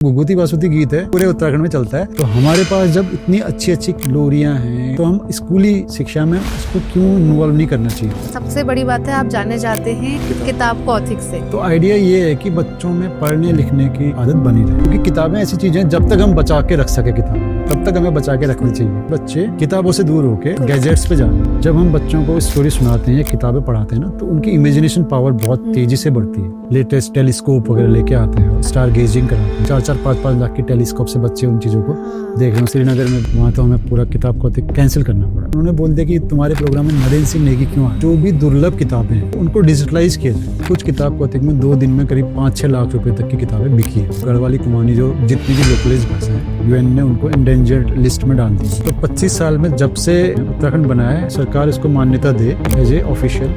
घुघुती बासुती गीत है, पूरे उत्तराखंड में चलता है। तो हमारे पास जब इतनी अच्छी अच्छी लोरियां हैं तो हम स्कूली शिक्षा में उसको क्यों इन्वॉल्व नहीं करना चाहिए। सबसे बड़ी बात है आप जाने जाते हैं किताब कौथिक से। तो आइडिया ये है कि बच्चों में पढ़ने लिखने की आदत बनी रहे, क्योंकि किताबें ऐसी चीजें जब तक हम बचा के रख सके किताब तब तक हमें बचा के रखनी चाहिए। बच्चे किताबों से दूर होके गैजेट्स पे जाते। जब हम बच्चों को स्टोरी सुनाते हैं, किताबें पढ़ाते हैं ना, तो उनकी इमेजिनेशन पावर बहुत तेजी से बढ़ती है। लेटेस्ट टेलीस्कोप वगैरह लेके आते हैं, स्टार गेजिंग कराते हैं। 4-5 लाख के टेलीस्कोप से बच्चे उन चीजों को देख रहे हैं। श्रीनगर में वहाँ तो हमें पूरा किताब को कैंसिल करना पड़ा। उन्होंने बोल दिया कि तुम्हारे प्रोग्राम में नरेंद्र सिंह नेगी क्यों आए। जो भी दुर्लभ किताबें हैं उनको डिजिटलाइज किया जाए। कुछ किताब कौतिक में 2 दिन में करीब 5-6 लाख रुपए तक की किताबें बिकी है। गढ़वाली कुमाऊनी जो जितनी भी लोकलाइज भाषा है, यूएन ने उनको एंडेंजर्ड लिस्ट में डाल दी। तो 25 साल में जब से उत्तराखंड बना है, सरकार इसको मान्यता दे एज ए ऑफिशियल।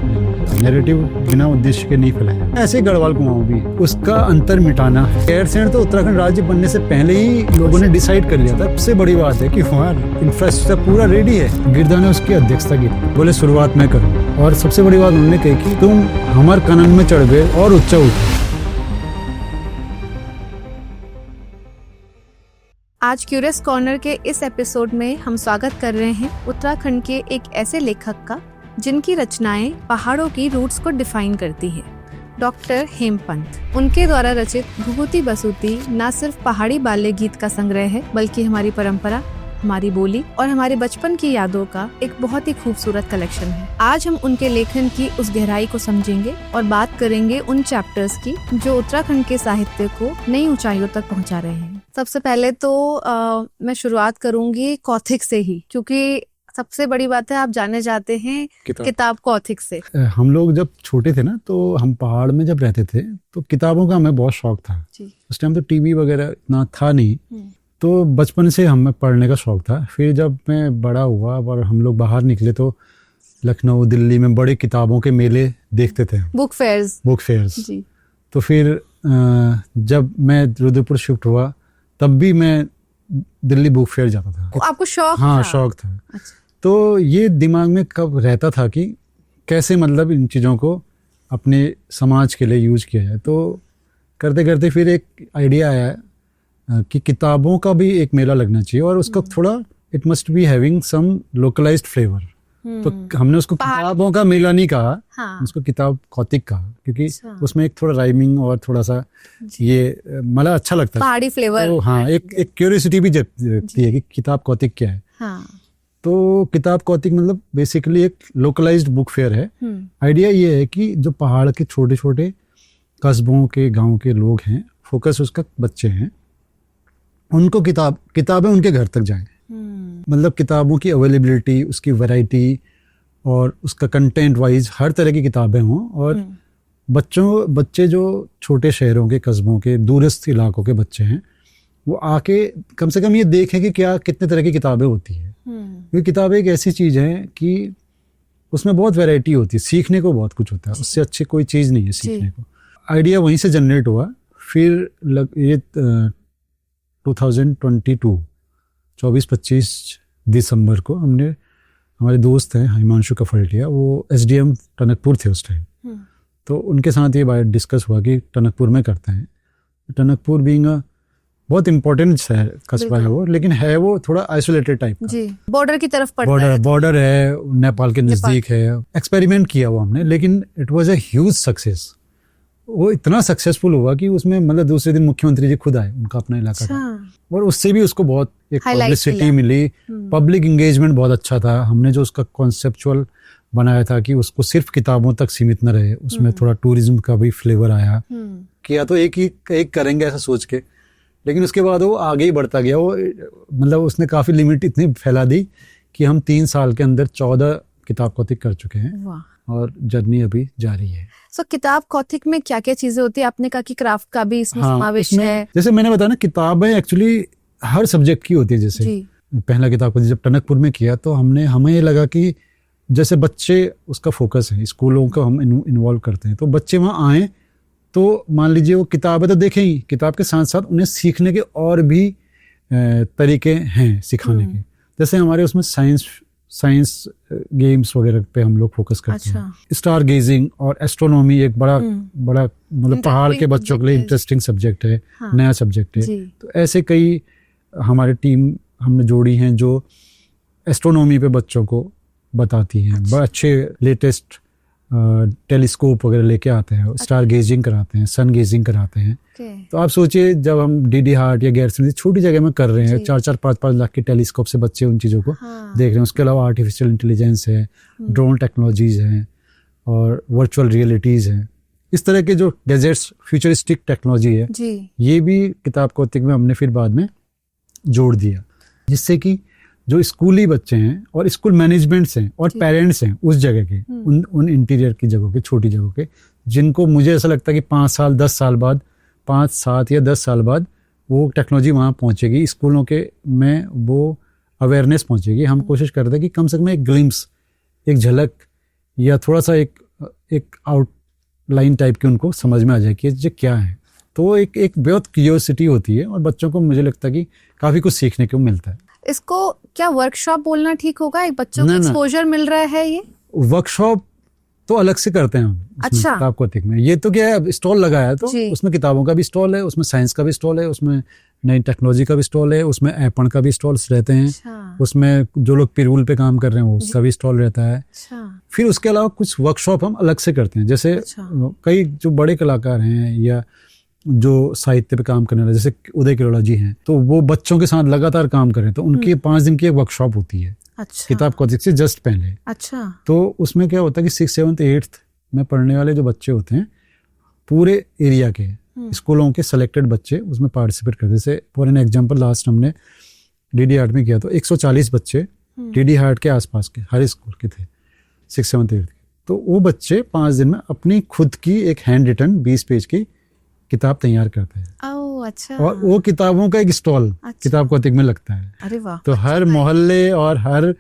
नैरेटिव बिना उद्देश्य के नहीं फैलाया। ऐसे गढ़वाल कुमाऊं भी उसका अंतर मिटाना है। गैरसैंण तो उत्तराखंड राज्य बनने से पहले ही लोगों ने डिसाइड कर लिया था। सबसे बड़ी बात है कि वहाँ इंफ्रास्ट्रक्चर पूरा रेडी है। गिरदा ने उसकी अध्यक्षता की, बोले शुरुआत मैं करूँ। और सबसे बड़ी बात उन्होंने कही कि तुम हमारे कानून में चढ़ गए और ऊंचा उठो। आज क्यूरियस कॉर्नर के इस एपिसोड में हम स्वागत कर रहे हैं उत्तराखंड के एक ऐसे लेखक का जिनकी रचनाएं पहाड़ों की रूट्स को डिफाइन करती हैं, डॉक्टर हेमपंत। उनके द्वारा रचित घुघुती बासुती न सिर्फ पहाड़ी बाल्य गीत का संग्रह है, बल्कि हमारी परंपरा, हमारी बोली और हमारे बचपन की यादों का एक बहुत ही खूबसूरत कलेक्शन है। आज हम उनके लेखन की उस गहराई को समझेंगे और बात करेंगे उन चैप्टर्स की जो उत्तराखंड के साहित्य को नई ऊंचाइयों तक पहुंचा रहे हैं। सबसे पहले तो मैं शुरुआत करूंगी कौथिक से ही, क्योंकि सबसे बड़ी बात है आप जाने जाते हैं किताब कौथिक से। हम लोग जब छोटे थे ना, तो हम पहाड़ में जब रहते थे तो किताबों का हमें बहुत शौक था। उस टाइम तो टीवी वगैरह इतना था नहीं, तो बचपन से हमें पढ़ने का शौक था। फिर जब मैं बड़ा हुआ और हम लोग बाहर निकले तो लखनऊ, दिल्ली में बड़े किताबों के मेले देखते थे, बुक फेयर्स। तो फिर जब मैं रुद्रपुर शिफ्ट हुआ तब भी मैं दिल्ली बुक फेयर जाता था। आपको शौक हाँ, था? शौक था। अच्छा। तो ये दिमाग में कब रहता था कि कैसे मतलब इन चीज़ों को अपने समाज के लिए यूज किया जाए। तो करते करते फिर एक आइडिया आया कि किताबों का भी एक मेला लगना चाहिए और उसका थोड़ा it must be having some localized flavour. तो हमने उसको किताबों का मेला नहीं कहा, उसको किताब कौतिक कहा, क्योंकि उसमें एक थोड़ा राइमिंग और थोड़ा सा ये मतलब अच्छा लगता है, पहाड़ी फ्लेवर। तो हाँ, एक क्यूरियोसिटी भी जगती है कि किताब कौतिक क्या है। तो किताब कौतिक मतलब बेसिकली एक लोकलाइज्ड बुक फेयर है। आइडिया ये है कि जो पहाड़ के छोटे छोटे कस्बों के गांव के लोग हैं, फोकस उसका बच्चे हैं, उनको किताबें उनके घर तक जाएं। मतलब किताबों की अवेलेबिलिटी, उसकी वैरायटी और उसका कंटेंट वाइज हर तरह की किताबें हों। और बच्चे जो छोटे शहरों के, कस्बों के, दूरस्थ इलाकों के बच्चे हैं, वो आके कम से कम ये देखें कि क्या कितने तरह की किताबें होती हैं। क्योंकि किताबें एक ऐसी चीज़ है कि उसमें बहुत वैरायटी होती है, सीखने को बहुत कुछ होता है, उससे अच्छी कोई चीज़ नहीं है सीखने को। आइडिया वहीं से जनरेट हुआ। फिर ये 2022 24-25 दिसंबर को हमने, हमारे दोस्त हैं हिमांशु कफलटिया, वो SDM टनकपुर थे उस टाइम, तो उनके साथ ये बात डिस्कस हुआ कि टनकपुर में करते हैं। टनकपुर बीइंग बहुत इंपॉर्टेंट शहर, कस्बा है वो, लेकिन है वो थोड़ा आइसोलेटेड टाइप का, बॉर्डर की तरफ पड़ता है। बॉर्डर है, नेपाल के नजदीक है। एक्सपेरिमेंट किया वो हमने, लेकिन it was a huge success. वो इतना सक्सेसफुल हुआ कि उसमें मतलब दूसरे दिन मुख्यमंत्री जी खुद आए, उनका अपना इलाका था, और उससे भी उसको बहुत एक पब्लिसिटी मिली। पब्लिक एंगेजमेंट बहुत अच्छा था। हमने जो उसका कॉन्सेप्चुअल बनाया था कि उसको सिर्फ किताबों तक सीमित न रहे, उसमें थोड़ा टूरिज्म का भी फ्लेवर आया। किया तो एक करेंगे ऐसा सोच के, लेकिन उसके बाद वो आगे ही बढ़ता गया। वो मतलब उसने काफी लिमिट इतनी फैला दी कि हम 3 साल के अंदर 14 किताब कौतिक कर चुके हैं और जर्नी अभी जारी है। किताब कौतिक में क्या क्या चीजें होती है? आपने कहा कि क्राफ्ट का भी इसमें समावेश है। जैसे मैंने बताया ना, किताबें एक्चुअली हर सब्जेक्ट की होती है। जैसे पहला किताब जब टनकपुर में किया तो हमें ये लगा कि जैसे बच्चे उसका फोकस है, स्कूलों को हम इन्वॉल्व करते हैं, तो बच्चे वहाँ आए तो मान लीजिए वो किताबें तो देखें ही, किताब के साथ साथ उन्हें सीखने के और भी तरीके हैं सिखाने के। जैसे हमारे उसमें साइंस साइंस गेम्स वगैरह पे हम लोग फोकस करते अच्छा। हैं। स्टार गेजिंग और एस्ट्रोनॉमी एक बड़ा मतलब पहाड़ के बच्चों के लिए इंटरेस्टिंग सब्जेक्ट है, हाँ। नया सब्जेक्ट है। जी। तो ऐसे कई हमारे टीम हमने जोड़ी हैं जो एस्ट्रोनॉमी पे बच्चों को बताती हैं। अच्छा। बड़े अच्छे लेटेस्ट टेलीस्कोप वगैरह लेके आते हैं, स्टार गेजिंग कराते हैं, सन गेजिंग कराते हैं। तो आप सोचिए जब हम डीडी हार्ट या गैरसन छोटी जगह में कर रहे हैं, 4-4, 5-5 लाख के टेलीस्कोप से बच्चे उन चीज़ों को देख रहे हैं। उसके अलावा आर्टिफिशियल इंटेलिजेंस है, ड्रोन टेक्नोलॉजीज हैं और वर्चुअल रियलिटीज़ हैं। इस तरह के जो गैजेट्स, फ्यूचरिस्टिक टेक्नोलॉजी है जी। ये भी किताब कौतिक में हमने फिर बाद में जोड़ दिया, जिससे कि जो स्कूली बच्चे हैं और स्कूल मैनेजमेंट्स हैं और पेरेंट्स हैं उस जगह के, उन इंटीरियर की जगहों के, छोटी जगहों के, जिनको मुझे ऐसा लगता है कि 5 साल 10 साल बाद, 5, 7 या 10 साल बाद वो टेक्नोलॉजी वहाँ पहुँचेगी, स्कूलों के में वो अवेयरनेस पहुँचेगी। हम कोशिश करते हैं कि कम से कम एक ग्लिम्स, एक झलक या थोड़ा सा एक आउटलाइन टाइप की उनको समझ में आ जाए कि ये क्या है। तो एक बहुत क्यूरियोसिटी होती है और बच्चों को मुझे लगता है कि काफ़ी कुछ सीखने को मिलता है। इसको क्या वर्कशॉप बोलना ठीक होगा? एक बच्चों को ना। एक्सपोजर मिल रहा है ये? वर्कशॉप तो अलग से करते हैं हम अच्छा। किताब कौतिक में। ये तो क्या है, स्टॉल लगाया है तो उसमें किताबों का भी स्टॉल है, उसमें साइंस का भी स्टॉल है, उसमें नई टेक्नोलॉजी का भी स्टॉल है, उसमें ऐपण का भी स्टॉल्स रहते हैं। अच्छा। उसमें जो लोग पिरूल पे काम कर रहे हैं उसका भी स्टॉल रहता है। अच्छा। फिर उसके अलावा कुछ वर्कशॉप हम अलग से करते हैं। जैसे कई जो बड़े कलाकार हैं या जो साहित्य पे काम करने वाले, जैसे उदय किरोड़ा जी हैं, तो वो बच्चों के साथ लगातार काम करें तो उनकी 5 दिन की एक वर्कशॉप होती है। अच्छा। किताब कौतिक से जस्ट पहले। अच्छा। तो उसमें क्या होता है कि 6th 7th 8th में पढ़ने वाले जो बच्चे होते हैं पूरे एरिया के स्कूलों के सेलेक्टेड बच्चे उसमें पार्टिसिपेट करते हैं। जैसे फॉर एन एग्जांपल लास्ट हमने डीडी हार्ट में किया तो 140 बच्चे डीडी हार्ट के आसपास के हर स्कूल के थे, 6th 7th 8th के। तो वो बच्चे 5 दिन में अपनी खुद की एक हैंड रिटन 20 पेज की किताब तैयार करते हैं। ओह अच्छा। और वो किताबों का एक स्टॉल किताब कौतिक में लगता है। अरे वाह। तो हर मोहल्ले और हर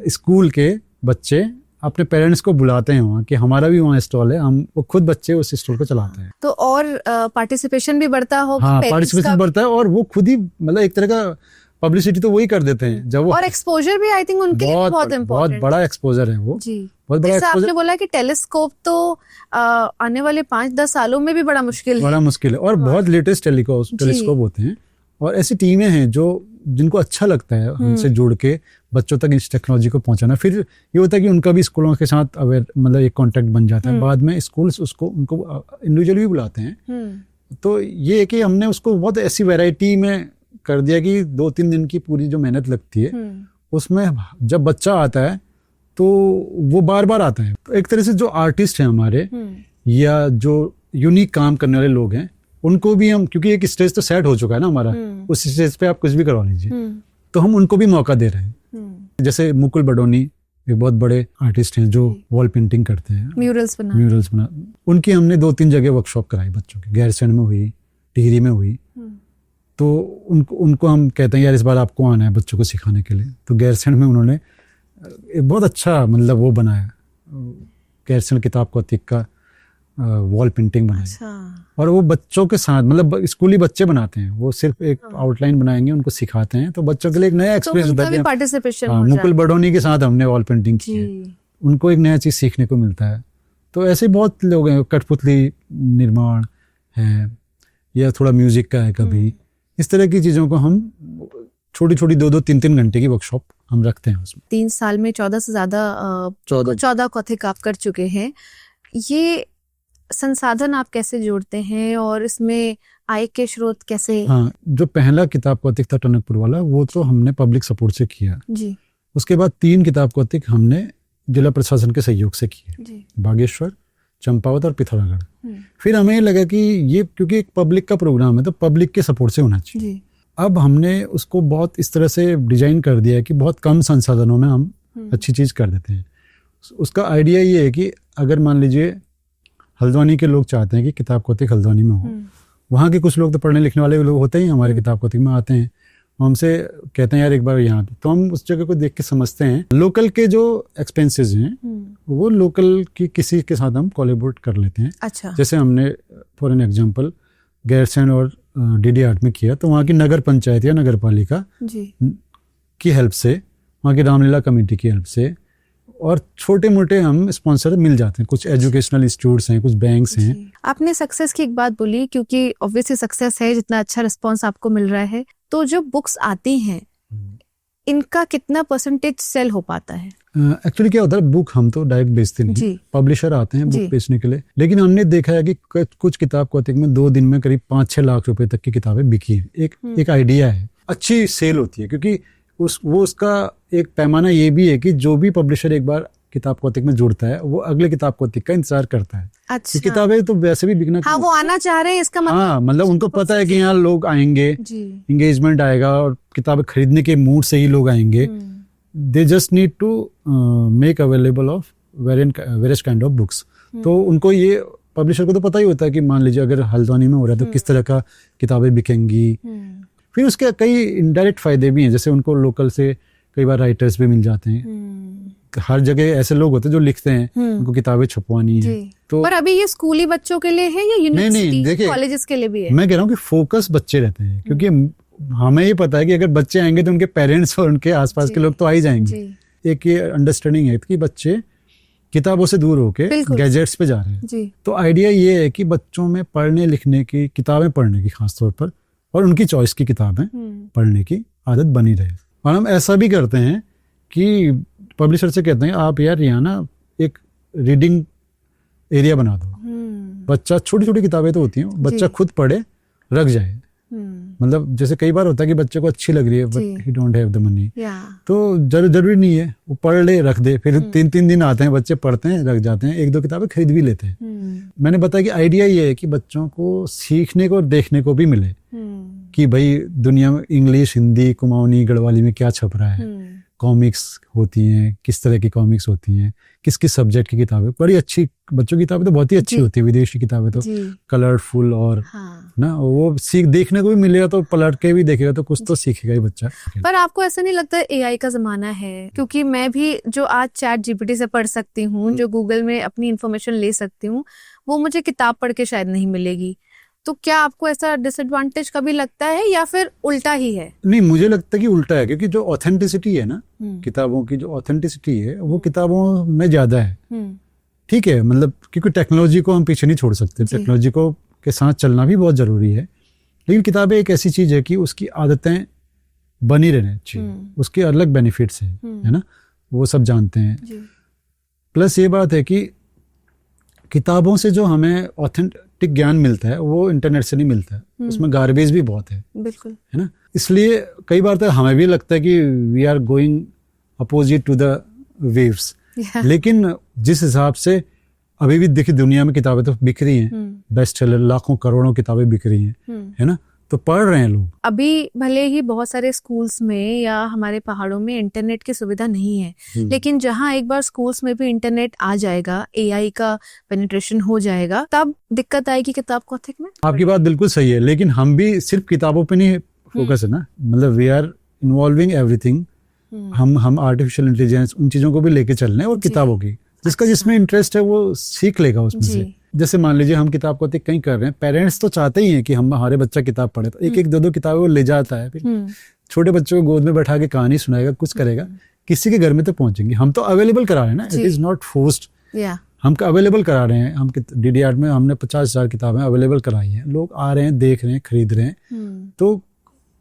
स्कूल के बच्चे अपने पेरेंट्स को बुलाते हैं वहाँ कि हमारा भी वहाँ स्टॉल है, हम वो खुद बच्चे उस स्टॉल को चलाते हैं। तो और पार्टिसिपेशन भी बढ़ता होगा। हाँ, पार्टिसिपेशन बढ़ता है और वो खुद ही मतलब एक तरह का पब्लिसिटी तो वही कर देते हैं जब वो, और एक्सपोजर भी आई थिंक उनके लिए बहुत इम्पोर्टेंट, बहुत बड़ा एक्सपोजर है वो जी। बहुत बड़ा एक्सपोजर। आपने बोला कि टेलीस्कोप तो आने वाले 5-10 सालों में भी बड़ा मुश्किल है और बहुत लेटेस्ट टेलीस्कोप होते हैं। और ऐसी टीमें हैं जिनको अच्छा लगता है हमसे जुड़ के बच्चों तक इस टेक्नोलॉजी को पहुंचाना। फिर ये होता है कि उनका भी स्कूलों के साथ मतलब एक कांटेक्ट बन जाता है। बाद में स्कूल्स उनको इंडिविजुअली भी बुलाते हैं। तो ये है कि हमने उसको बहुत ऐसी वैरायटी में कर दिया कि 2-3 दिन की पूरी जो मेहनत लगती है उसमें जब बच्चा आता है तो वो बार बार आता है। तो एक तरह से जो आर्टिस्ट हैं हमारे या जो यूनिक काम करने वाले लोग हैं उनको भी हम, क्योंकि एक स्टेज तो सेट हो चुका है ना हमारा, उस स्टेज पे आप कुछ भी करवा लीजिए, तो हम उनको भी मौका दे रहे हैं। जैसे मुकुल बडोनी एक बहुत बड़े आर्टिस्ट हैं जो वॉल पेंटिंग करते हैं, म्यूरल्स बना। उनकी हमने 2-3 जगह वर्कशॉप कराई बच्चों की। गैरसैंण में हुई, टिहरी में हुई। तो उनको हम कहते हैं यार इस बार आपको आना है बच्चों को सिखाने के लिए। तो गैरसैंण में उन्होंने एक बहुत अच्छा मतलब वो बनाया, गैरसैंण किताब कौतिक का वॉल पेंटिंग बनाई। अच्छा। और वो बच्चों के साथ मतलब स्कूली बच्चे बनाते हैं, वो सिर्फ एक आउटलाइन बनाएंगे, उनको सिखाते हैं, तो बच्चों के लिए एक नया एक्सपीरियंस होता है। मुकुल बडोनी के साथ हमने वॉल पेंटिंग की है, उनको एक नया चीज सीखने को मिलता है। तो ऐसे बहुत लोग हैं, कठपुतली निर्माण है या थोड़ा म्यूजिक का है कभी, इस तरह की चीजों को हम छोटी 2-3 घंटे की वर्कशॉप हम रखते हैं उसमें। 3 साल में 14 से ज्यादा 14 कौतिक आप कर चुके हैं। ये संसाधन आप कैसे जोड़ते हैं और इसमें आय के स्रोत कैसे? हाँ, जो पहला किताब कौतिक था टनकपुर वाला, वो तो हमने पब्लिक सपोर्ट से किया जी। उसके बाद 3 किताब कौतिक हमने जिला प्रशासन के सहयोग से किए, बागेश्वर, चंपावत और पिथौरागढ़। फिर हमें लगा कि ये क्योंकि एक पब्लिक का प्रोग्राम है तो पब्लिक के सपोर्ट से होना चाहिए। अब हमने उसको बहुत इस तरह से डिजाइन कर दिया है कि बहुत कम संसाधनों में हम अच्छी चीज कर देते हैं। उसका आइडिया ये है कि अगर मान लीजिए हल्द्वानी के लोग चाहते हैं कि किताब कौतिक हल्द्वानी में हो, वहाँ के कुछ लोग तो पढ़ने लिखने वाले लोग होते ही हमारे किताब कौतिक में आते हैं, हमसे कहते हैं यार एक बार यहाँ पे, तो हम उस जगह को देख के समझते हैं लोकल के जो एक्सपेंसेस हैं वो लोकल की किसी के साथ हम कोलैबोरेट कर लेते हैं। अच्छा। जैसे हमने फॉर एन एग्जांपल गैरसैंण और डीडी हार्ट में किया, तो वहाँ की नगर पंचायत या नगर पालिका की हेल्प से वहाँ की रामलीला कमेटी की हेल्प से, और छोटे मोटे हम स्पॉन्सर मिल जाते हैं। कुछ एजुकेशनल इंस्टीट्यूट्स हैं, कुछ बैंक्स हैं। आपने सक्सेस की एक बात बोली, क्योंकि ऑब्वियसली सक्सेस है जितना अच्छा रिस्पॉन्स आपको मिल रहा है। तो जो बुक्स आती हैं इनका कितना परसेंटेज सेल हो पाता है? एक्चुअली क्या होता है, बुक हम तो डायरेक्ट बेचते नहीं, पब्लिशर आते हैं बुक बेचने के लिए। लेकिन हमने देखा है कि कुछ किताब कौतिक में 2 दिन में करीब 5-6 लाख रुपए तक की किताबें बिकी है। एक आइडिया है, अच्छी सेल होती है, क्योंकि उसका एक पैमाना ये भी है कि जो भी पब्लिशर एक बार किताब कौतिक में जुड़ता है वो अगले किताब कौतिक का इंतजार करता है। अच्छा। किताबें तो वैसे भी बिकना, हाँ, वो आना चाह रहे हैं, इसका मतलब हाँ, मतलब उनको पता है कि यहाँ लोग आएंगे, इंगेजमेंट आएगा और किताबें खरीदने के मूड से ही लोग आएंगे। They just need to make available of various kind of books. तो उनको ये पब्लिशर को तो पता ही होता है कि मान लीजिए अगर हल्द्वानी में हो रहा है तो किस तरह का किताबें बिकेंगी। फिर उसके कई इनडायरेक्ट फायदे भी हैं, जैसे उनको लोकल से कई बार राइटर्स भी मिल जाते हैं। हर जगह ऐसे लोग होते हैं जो लिखते हैं, उनको किताबें छपवानी है। तो पर अभी ये स्कूली बच्चों के लिए है या यूनिवर्सिटी कॉलेजेस के लिए भी है? मैं कह रहा हूँ कि फोकस बच्चे रहते हैं, क्योंकि हमें ये पता है कि अगर बच्चे आएंगे तो उनके पेरेंट्स और उनके आसपास के लोग तो आ ही जाएंगे। एक ये अंडरस्टैंडिंग है कि बच्चे किताबों से दूर होके गैजेट्स पे जा रहे हैं। तो आइडिया ये है कि बच्चों में पढ़ने लिखने की, किताबें पढ़ने की खासतौर पर, और उनकी चॉइस की किताबें पढ़ने की आदत बनी रहे। और हम ऐसा भी करते हैं कि पब्लिशर से कहते हैं आप यार यहाँ ना एक रीडिंग एरिया बना दो। बच्चा, छोटी छोटी किताबें तो होती हैं, बच्चा खुद पढ़े, रख जाए। मतलब जैसे कई बार होता है कि बच्चे को अच्छी लग रही है but he don't have the money, तो जरूरी नहीं है वो पढ़ ले रख दे। फिर 3-3 दिन आते हैं, बच्चे पढ़ते हैं, रख जाते हैं, 1-2 किताबें खरीद भी लेते हैं। मैंने बताया कि आइडिया ये है कि बच्चों को सीखने को, देखने को भी मिले कि भाई दुनिया में इंग्लिश, हिंदी, कुमाऊनी, गढ़वाली में क्या छप रहा है, कॉमिक्स होती हैं, किस तरह की कॉमिक्स होती हैं, किस किस सब्जेक्ट की किताबें। बड़ी अच्छी बच्चों की किताबें तो बहुत ही अच्छी होती है, विदेशी किताबें तो कलरफुल और ना, वो सीख देखने को भी मिलेगा, तो पलट के भी देखेगा तो कुछ तो सीखेगा ही बच्चा। पर आपको ऐसा नहीं लगता एआई का जमाना है? क्योंकि मैं भी जो आज चैट जीपीटी से पढ़ सकती हूँ, जो गूगल में अपनी इन्फॉर्मेशन ले सकती हूँ, वो मुझे किताब पढ़ के शायद नहीं मिलेगी। तो क्या आपको ऐसा डिसएडवांटेज कभी लगता है या फिर उल्टा ही है? नहीं, मुझे लगता है कि उल्टा है, क्योंकि जो ऑथेंटिसिटी है ना, किताबों की जो ऑथेंटिसिटी है वो किताबों में ज्यादा है। ठीक है, मतलब क्योंकि टेक्नोलॉजी को हम पीछे नहीं छोड़ सकते, टेक्नोलॉजी को के साथ चलना भी बहुत जरूरी है। लेकिन किताबें एक ऐसी चीज है कि उसकी आदतें बनी रहनी चाहिए, उसके अलग बेनिफिट्स है ना, वो सब जानते हैं। प्लस ये बात है कि किताबों से जो हमें ऑथेंटिक ज्ञान मिलता है वो इंटरनेट से नहीं मिलता है, उसमें गार्बेज भी बहुत है। बिल्कुल, है ना। इसलिए कई बार तो हमें भी लगता है कि we are going opposite to the waves. लेकिन जिस हिसाब से अभी भी देखिए दुनिया में किताबें तो बिक रही हैं, बेस्ट सेलर, लाखों करोड़ों किताबें बिक रही हैं, है ना, तो पढ़ रहे हैं लोग। अभी भले ही बहुत सारे स्कूल्स में या हमारे पहाड़ों में इंटरनेट की सुविधा नहीं है, लेकिन जहां एक बार स्कूल्स में भी इंटरनेट आ जाएगा, एआई का पेनिट्रेशन हो जाएगा, तब दिक्कत आएगी किताब कौतिक में। आपकी बात बिल्कुल सही है, लेकिन हम भी सिर्फ किताबों पे नहीं फोकस है ना, मतलब वी आर इन्वॉल्विंग एवरीथिंग। हम आर्टिफिशियल इंटेलिजेंस, उन चीजों को भी लेके चल रहे हैं, और किताबों की जिसका जिसमें इंटरेस्ट है वो सीख लेगा उसमें से। जैसे मान लीजिए हम किताब कौतिक कहीं कर रहे हैं, पेरेंट्स तो चाहते ही हैं कि हमारे बच्चा किताब पढ़े, तो 1-1, 2-2 किताबें वो ले जाता है, फिर छोटे बच्चों को गोद में बैठा के कहानी सुनाएगा, कुछ करेगा, किसी के घर में तो पहुंचेंगे। हम तो अवेलेबल करा रहे हैं ना, इट इज नॉट फोर्स्ड, हम अवेलेबल करा रहे हैं। हम DDR में हमने 50,000 किताबें अवेलेबल कराई हैं, लोग आ रहे हैं, देख रहे हैं, खरीद रहे हैं। तो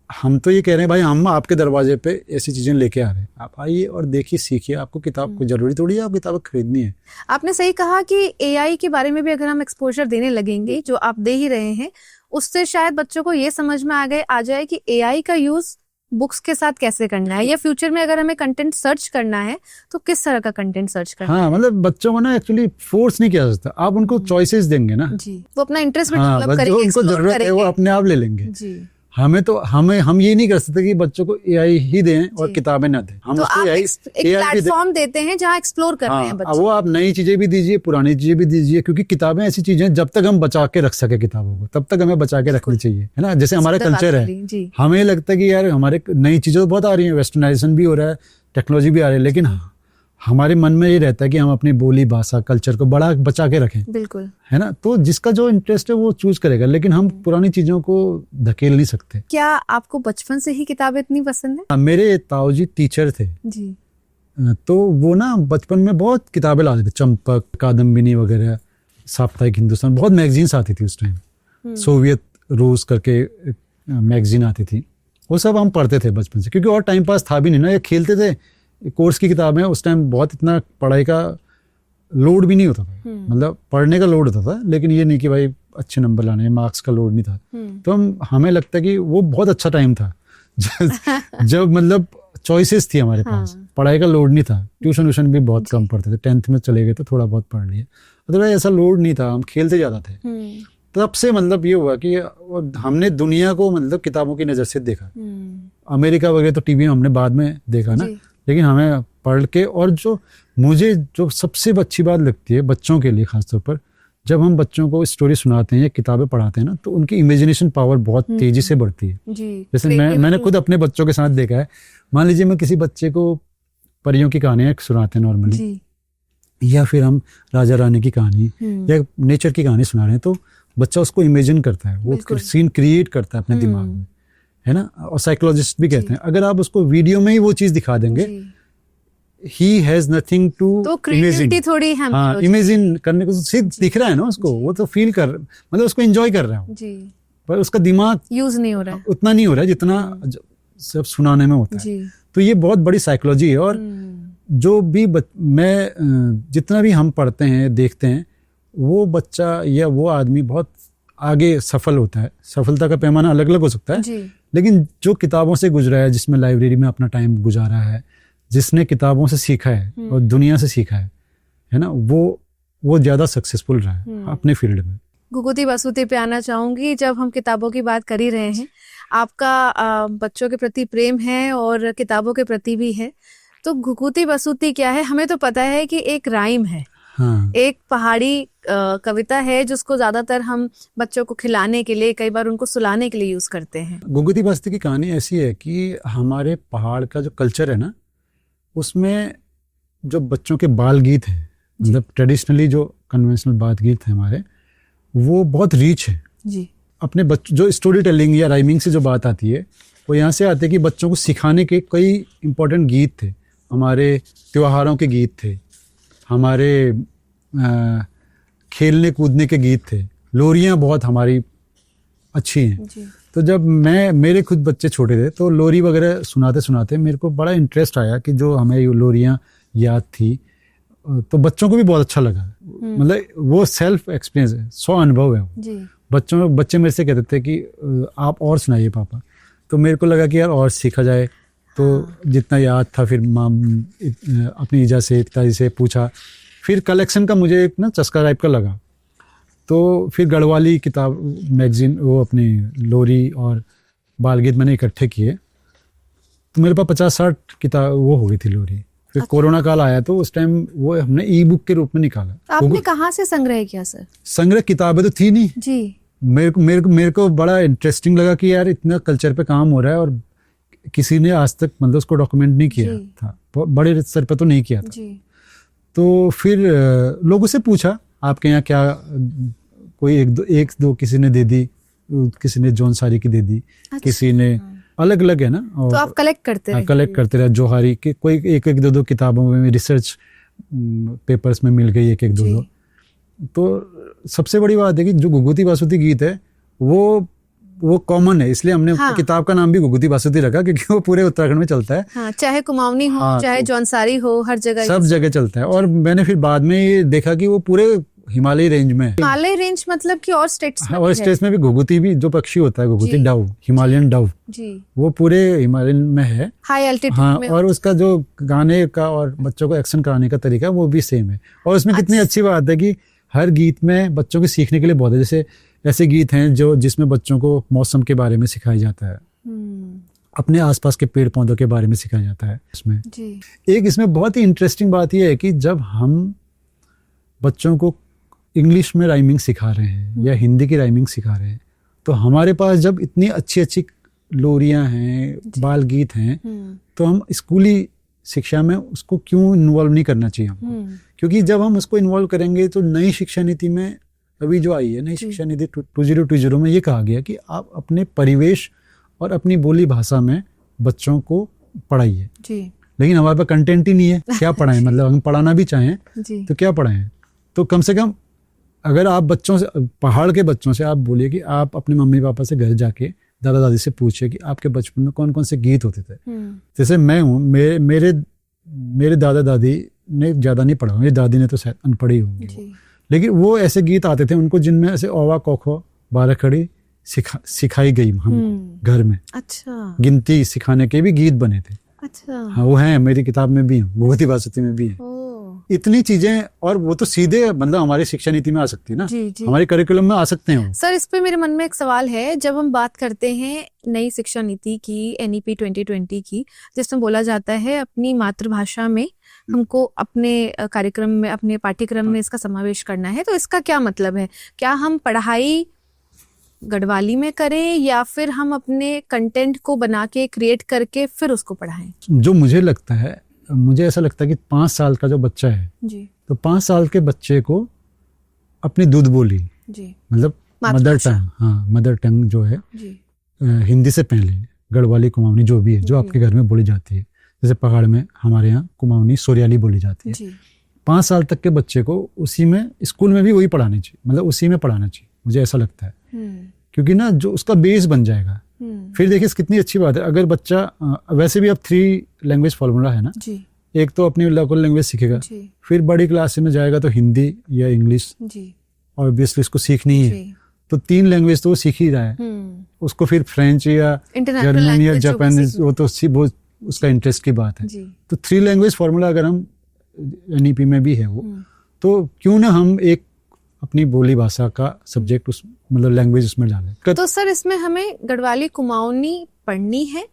हम तो ये कह रहे हैं भाई हम आपके दरवाजे पे ऐसी चीजें लेके आ रहे हैं, आप आइए और देखिए, सीखिए। आपको किताब को जरूरी थोड़ी है आप किताब खरीदनी है। आपने सही कहा कि एआई के बारे में भी अगर हम एक्सपोजर देने लगेंगे, जो आप दे ही रहे हैं, उससे शायद बच्चों को ये समझ में आ जाए कि एआई का यूज बुक्स के साथ कैसे करना है, या फ्यूचर में अगर हमें कंटेंट सर्च करना है तो किस तरह का कंटेंट सर्च करना है। हाँ, मतलब बच्चों को ना एक्चुअली फोर्स नहीं किया जा सकता, आप उनको चॉइसेस देंगे ना जी, वो अपना इंटरेस्ट में डेवलप करेंगे, उनको जरूरत है वो अपने आप ले लेंगे जी। हम ये नहीं कर सकते कि बच्चों को एआई ही दें और किताबें ना दें। हम तो आप एक प्लेटफॉर्म देते हैं जहाँ एक्सप्लोर कर रहे हैं बच्चे। वो आप नई चीजें भी दीजिए, पुरानी चीजें भी दीजिए, क्योंकि किताबें ऐसी चीजें जब तक हम बचा के रख सके किताबों को, तब तक हमें बचा के रखनी चाहिए, है ना। जैसे हमारा कल्चर है, हमें लगता है कि यार हमारे नई चीजें तो बहुत आ रही है, वेस्टर्नाइजेशन भी हो रहा है, टेक्नोलॉजी भी आ रही है, लेकिन हमारे मन में ये रहता है कि हम अपनी बोली भाषा कल्चर को बड़ा बचा के रखें, बिल्कुल, है ना। तो जिसका जो इंटरेस्ट है वो चूज करेगा, लेकिन हम पुरानी चीजों को धकेल नहीं सकते। क्या आपको बचपन से ही किताबें इतनी पसंद है? मेरे ताऊजी टीचर थे जी। तो वो ना बचपन में बहुत किताबें लाते थे, चंपक, कादम्बिनी वगैरह, साप्ताहिक हिंदुस्तान, बहुत मैगजीन्स आती थी उस टाइम। सोवियत रूस करके मैगजीन आती थी, वो सब हम पढ़ते थे बचपन से, क्योंकि और टाइम पास था भी नहीं ना, ये खेलते थे। कोर्स की किताबें उस टाइम बहुत इतना पढ़ाई का लोड भी नहीं होता था, मतलब पढ़ने का लोड होता था, लेकिन ये नहीं कि भाई अच्छे नंबर लाने, मार्क्स का लोड नहीं था। तो हमें लगता है कि वो बहुत अच्छा टाइम था जब मतलब चॉइसेस थी हमारे पास, पढ़ाई का लोड नहीं था, ट्यूशन व्यूशन भी बहुत कम पढ़ते थे, 10th में चले गए तो थोड़ा बहुत पढ़ लिया, अदरवाइज ऐसा लोड नहीं था, हम खेलते ज्यादा थे। तब से मतलब ये हुआ कि हमने दुनिया को मतलब किताबों की नज़र से देखा। अमेरिका वगैरह तो टीवी में हमने बाद में देखा ना, लेकिन हमें पढ़ के, और जो मुझे जो सबसे अच्छी बात लगती है बच्चों के लिए खासतौर पर, जब हम बच्चों को स्टोरी सुनाते हैं या किताबें पढ़ाते हैं ना, तो उनकी इमेजिनेशन पावर बहुत तेजी से बढ़ती है। जैसे मैंने खुद अपने बच्चों के साथ देखा है। मान लीजिए मैं किसी बच्चे को परियों की कहानियां सुनाते हैं नॉर्मली, या फिर हम राजा रानी की कहानी या नेचर की कहानी सुना रहे हैं, तो बच्चा उसको इमेजिन करता है, वो सीन क्रिएट करता है अपने दिमाग में, है ना। और साइकोलॉजिस्ट भी कहते हैं अगर आप उसको वीडियो में ही वो चीज दिखा देंगे, he has nothing to तो क्रिएटिविटी थोड़ी है, हाँ, इमेजिन करने को दिख रहा है ना उसको, वो तो फील कर, मतलब उसको एंजॉय कर रहा है, पर उसका दिमाग यूज नहीं हो रहा है, उतना नहीं हो रहा है जितना सब सुनाने में होता है। तो ये बहुत बड़ी साइकोलॉजी है। और जो भी मैं जितना भी हम पढ़ते हैं देखते हैं, वो बच्चा या वो आदमी बहुत आगे सफल होता है। सफलता का पैमाना अलग अलग हो सकता है, लेकिन जो किताबों से गुजरा है, जिसमें लाइब्रेरी में अपना टाइम गुजारा है, जिसने किताबों से सीखा है और दुनिया से सीखा है ना, वो ज्यादा सक्सेसफुल रहा है अपने फील्ड में। घुघुती बासुती पे आना चाहूंगी। जब हम किताबों की बात कर ही रहे हैं, आपका बच्चों के प्रति प्रेम है और किताबों के प्रति भी है, तो घुघुती बासुती क्या है? हमें तो पता है कि एक राइम है, हाँ। एक पहाड़ी कविता है जिसको ज्यादातर हम बच्चों को खिलाने के लिए, कई बार उनको सुलाने के लिए यूज करते हैं। घुघुती बासुती की कहानी ऐसी है कि हमारे पहाड़ का जो कल्चर है ना, उसमें जो बच्चों के बाल गीत हैं, मतलब ट्रेडिशनली जो कन्वेंशनल बाल गीत हैं हमारे, वो बहुत रीच है जी। अपने बच्चों, जो स्टोरी टेलिंग या राइमिंग से जो बात आती है, वो यहाँ से आती है कि बच्चों को सिखाने के कई इंपॉर्टेंट गीत थे। हमारे त्योहारों के गीत थे, हमारे खेलने कूदने के गीत थे, लोरियाँ बहुत हमारी अच्छी हैं जी। तो जब मेरे खुद बच्चे छोटे थे, तो लोरी वगैरह सुनाते सुनाते मेरे को बड़ा इंटरेस्ट आया कि जो हमें ये लोरियाँ याद थी, तो बच्चों को भी बहुत अच्छा लगा। मतलब वो सेल्फ एक्सपीरियंस है, 100 अनुभव है जी। बच्चे मेरे से कहते थे कि आप और सुनाइए पापा, तो मेरे को लगा कि यार और सीखा जाए। तो जितना याद था, फिर अपनी ईजा से, पिताजी से पूछा, फिर कलेक्शन का मुझे एक ना चस्का टाइप का लगा, तो फिर गढ़वाली किताब मैगजीन, वो अपनी लोरी और बालगीत मैंने इकट्ठे किए, तो मेरे पास 50-60 किताब वो हो गई थी लोरी। फिर कोरोना काल आया तो उस टाइम वो हमने ई बुक के रूप में निकाला। आपने कहाँ से संग्रह किया सर? संग्रह किताबें तो थी नहीं जी। मेरे को बड़ा इंटरेस्टिंग लगा कि यार इतना कल्चर पे काम हो रहा है और किसी ने आज तक मतलब उसको डॉक्यूमेंट नहीं किया था, बड़े स्तर पे तो नहीं किया था जी। तो फिर लोगों से पूछा आपके यहाँ क्या, कोई एक दो किसी ने दे दी, किसी ने जॉन सारी की दे दी, किसी ने अलग अलग है ना। और तो आप कलेक्ट करते रहे जोहारी के, कोई एक दो किताबों में, रिसर्च पेपर्स में मिल गई एक दो। तो सबसे बड़ी बात है कि जो घुघुती बासुती गीत है वो कॉमन है, इसलिए हमने किताब का नाम भी घुघुती बासुती रखा, क्योंकि वो पूरे उत्तराखंड में चलता है। हाँ, चाहे कुमाऊनी हो, चाहे जौनसारी हो, हर जगह सब जगह चलता है। और मैंने फिर बाद में ये देखा कि वो पूरे हिमालय रेंज में, हिमालय रेंज मतलब कि और स्टेट्स में, और स्टेट्स में भी घुघुती भी जो पक्षी होता है, घुघुती डव, हिमालयन डव जी, वो पूरे हिमालय में है, हाई एल्टीट्यूड हाँ, में। और उसका जो गाने का और बच्चों को एक्शन कराने का तरीका वो भी सेम है। और उसमें कितनी अच्छी बात है कि हर गीत में बच्चों को सीखने के लिए बहुत है। जैसे ऐसे गीत हैं जिसमें बच्चों को मौसम के बारे में सिखाया जाता है, अपने आसपास के पेड़ पौधों के बारे में सिखाया जाता है इसमें जी। एक इसमें बहुत ही इंटरेस्टिंग बात यह है कि जब हम बच्चों को इंग्लिश में राइमिंग सिखा रहे हैं या हिंदी की राइमिंग सिखा रहे हैं, तो हमारे पास जब इतनी अच्छी अच्छी लोरियां हैं, बाल गीत हैं, तो हम स्कूली शिक्षा में उसको क्यों इन्वॉल्व नहीं करना चाहिए हमको, क्योंकि जब हम उसको इन्वॉल्व करेंगे तो नई शिक्षा नीति में अभी जो आई है नई शिक्षा नीति 2020 में ये कहा गया कि आप अपने परिवेश और अपनी बोली भाषा में बच्चों को पढ़ाइए। लेकिन हमारे पास कंटेंट ही नहीं है, क्या पढ़ाएं? मतलब हम पढ़ाना भी चाहें तो क्या पढ़ाएं? तो कम से कम अगर आप बच्चों से, पहाड़ के बच्चों से आप बोलिए कि आप अपने मम्मी पापा से घर जाके दादा दादी से पूछिए कि आपके बचपन में कौन कौन से गीत होते थे। जैसे मैं हूँ, मेरे दादा दादी ने ज्यादा नहीं पढ़ा, मेरी दादी ने तो शायद अनपढ़ ही होंगी, लेकिन वो ऐसे गीत आते थे उनको जिनमें ऐसे ओवा कोखो 12 खड़ी सिखाई गई हम घर में। अच्छा। गिनती सिखाने के भी गीत बने थे। अच्छा। हाँ, वो हैं, मेरी किताब में भी है, भगवती वासुदेव में भी है। इतनी चीजें, और वो तो सीधे मतलब हमारी शिक्षा नीति में आ सकती है ना, हमारे करिकुलम में आ सकते हैं। सर, इस पे मेरे मन में एक सवाल है। जब हम बात करते हैं नई शिक्षा नीति की, NEP 2020 की, जिसमें बोला जाता है अपनी मातृभाषा में हमको अपने कार्यक्रम में, अपने पाठ्यक्रम में इसका समावेश करना है, तो इसका क्या मतलब है? क्या हम पढ़ाई गढ़वाली में करें या फिर हम अपने कंटेंट को बना के क्रिएट करके फिर उसको पढ़ाएं? जो मुझे ऐसा लगता है कि 5 साल का जो बच्चा है जी, तो 5 साल के बच्चे को अपनी दूध बोली जी, मतलब मदर टंग, हाँ मदर टंग जो है जी, हिंदी से पहले गढ़वाली कुमाऊनी जो भी है, जो आपके घर में बोली जाती है, जैसे पहाड़ में हमारे यहाँ कुमाऊनी सोरियाली बोली जाती है, 5 साल तक के बच्चे को उसी में, स्कूल में भी वही पढ़ानी चाहिए, मतलब उसी में पढ़ाना चाहिए, मुझे ऐसा लगता है। क्योंकि ना जो उसका बेस बन जाएगा। फिर देखिए कितनी अच्छी बात है, अगर बच्चा, वैसे भी अब 3 लैंग्वेज फॉर्मूला है ना जी, एक तो अपनी लोकल लैंग्वेज सीखेगा, फिर बड़ी क्लास में जाएगा तो हिंदी या इंग्लिश ऑब्वियसली उसको सीखनी है, तो 3 लैंग्वेज तो वो सीख ही रहा है। उसको फिर फ्रेंच या जर्मन या जापानीज, वो तो उसका इंटरेस्ट की बात है। तो 3 लैंग्वेज फॉर्मूला अगर हम NEP में भी है वो, तो क्यों ना हम एक अपनी बोली भाषा का सब्जेक्ट उस मतलब लैंग्वेज उसमें डालें। तो सर इसमें हमें गढ़वाली कुमाऊनी पढ़नी है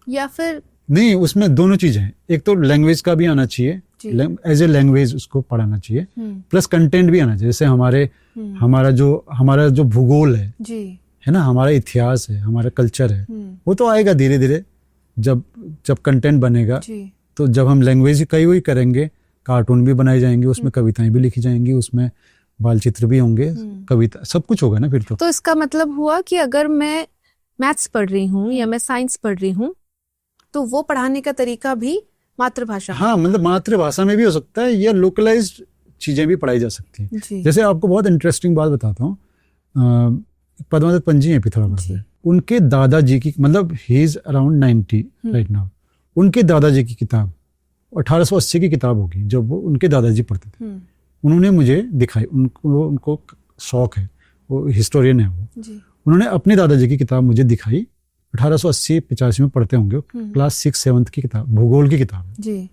या फिर नहीं? उसमें दोनों चीजें हैं, एक तो लैंग्वेज का भी आना चाहिए, एज ए लैंग्वेज उसको पढ़ाना चाहिए, प्लस कंटेंट भी आना चाहिए। जैसे हमारा जो भूगोल है ना, हमारा इतिहास है, हमारा कल्चर है, वो तो आएगा धीरे धीरे जब कंटेंट बनेगा। तो जब हम लैंग्वेज कई हुई करेंगे, कार्टून भी बनाए जाएंगे, उसमें कविताएं भी लिखी जाएंगी, उसमें बाल चित्र भी होंगे, कविता, सब कुछ होगा ना फिर तो इसका मतलब हुआ कि अगर मैं मैथ्स पढ़ रही हूँ या मैं साइंस पढ़ रही हूँ तो वो पढ़ाने का तरीका भी मातृभाषा, हाँ मतलब मातृभाषा में भी हो सकता है, या लोकलाइज्ड चीजें भी पढ़ाई जा सकती हैं। जैसे आपको बहुत इंटरेस्टिंग बात बताता हूँ, पद्मावत पंजी है पिथौरागढ़ से, उनके दादाजी की, मतलब he is around 90 right now, उनके दादाजी की किताब 1880 की किताब होगी, जब वो उनके दादाजी पढ़ते थे, उन्होंने मुझे दिखाई, उनको शौक है, वो हिस्टोरियन है वो, उन्होंने अपने दादाजी की किताब मुझे दिखाई, 1880-85 में पढ़ते होंगे, क्लास 6-7 की किताब, भूगोल की किताब है जी।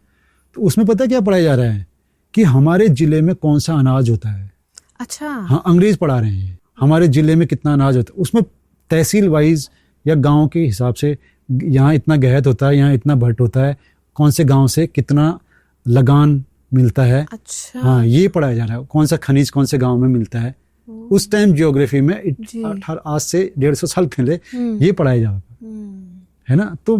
तो उसमें पता है क्या पढ़ाया जा रहा है कि हमारे जिले में कौन सा अनाज होता है। अच्छा। हाँ, अंग्रेज पढ़ा रहे हैं हमारे जिले में कितना अनाज होता है, उसमें तहसील वाइज या गांव के हिसाब से, यहाँ इतना गहत होता है, यहाँ इतना भट्ट होता है, कौन से गांव से कितना लगान मिलता है। अच्छा। हाँ, ये पढ़ाया जा रहा है, कौन सा खनिज कौन से गांव में मिलता है। उस टाइम जियोग्राफी में आज से 150 साल पहले ये पढ़ाया जा रहा है ना। तो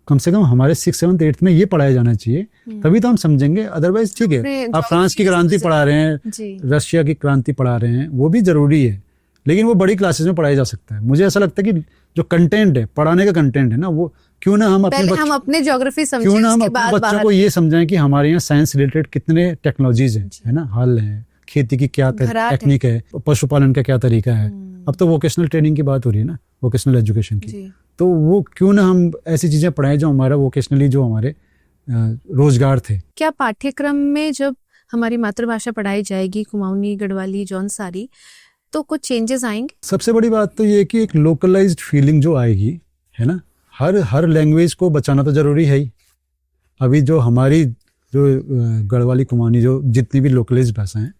कम से कम हमारे 6, 7, 8 में ये पढ़ाया जाना चाहिए, तभी तो हम समझेंगे। अदरवाइज ठीक है, आप फ्रांस की क्रांति पढ़ा रहे हैं, रशिया की क्रांति पढ़ा रहे हैं, वो भी जरूरी है, लेकिन वो बड़ी क्लासेस में पढ़ाया जा सकता है। मुझे ऐसा लगता है कि जो कंटेंट है, पढ़ाने का कंटेंट है ना, वो क्यों ना हम अपने ज्योग्राफी समझें, क्यों ना हम अपने बच्चों को ये समझाएं कि हमारे यहाँ साइंस रिलेटेड कितने टेक्नोलॉजीज है ना, हल है, खेती की क्या टेक्निक है, पशुपालन का क्या तरीका है। अब तो वोकेशनल ट्रेनिंग की बात हो रही है ना, वोकेशनल एजुकेशन की, तो वो क्यों ना हम ऐसी चीजें पढ़ाएं जो हमारा वोकेशनली, जो हमारे रोजगार थे। क्या पाठ्यक्रम में जब हमारी मातृभाषा पढ़ाई जाएगी, कुमाऊनी, गढ़वाली, जौनसारी, तो कुछ चेंजेस आएंगे? सबसे बड़ी बात तो ये कि एक लोकलाइज्ड फीलिंग जो आएगी, है ना, हर लैंग्वेज को बचाना तो जरूरी है ही। अभी जो हमारी जो गढ़वाली, कुमाऊनी, जो जितनी भी लोकलाइज्ड भाषा हैं,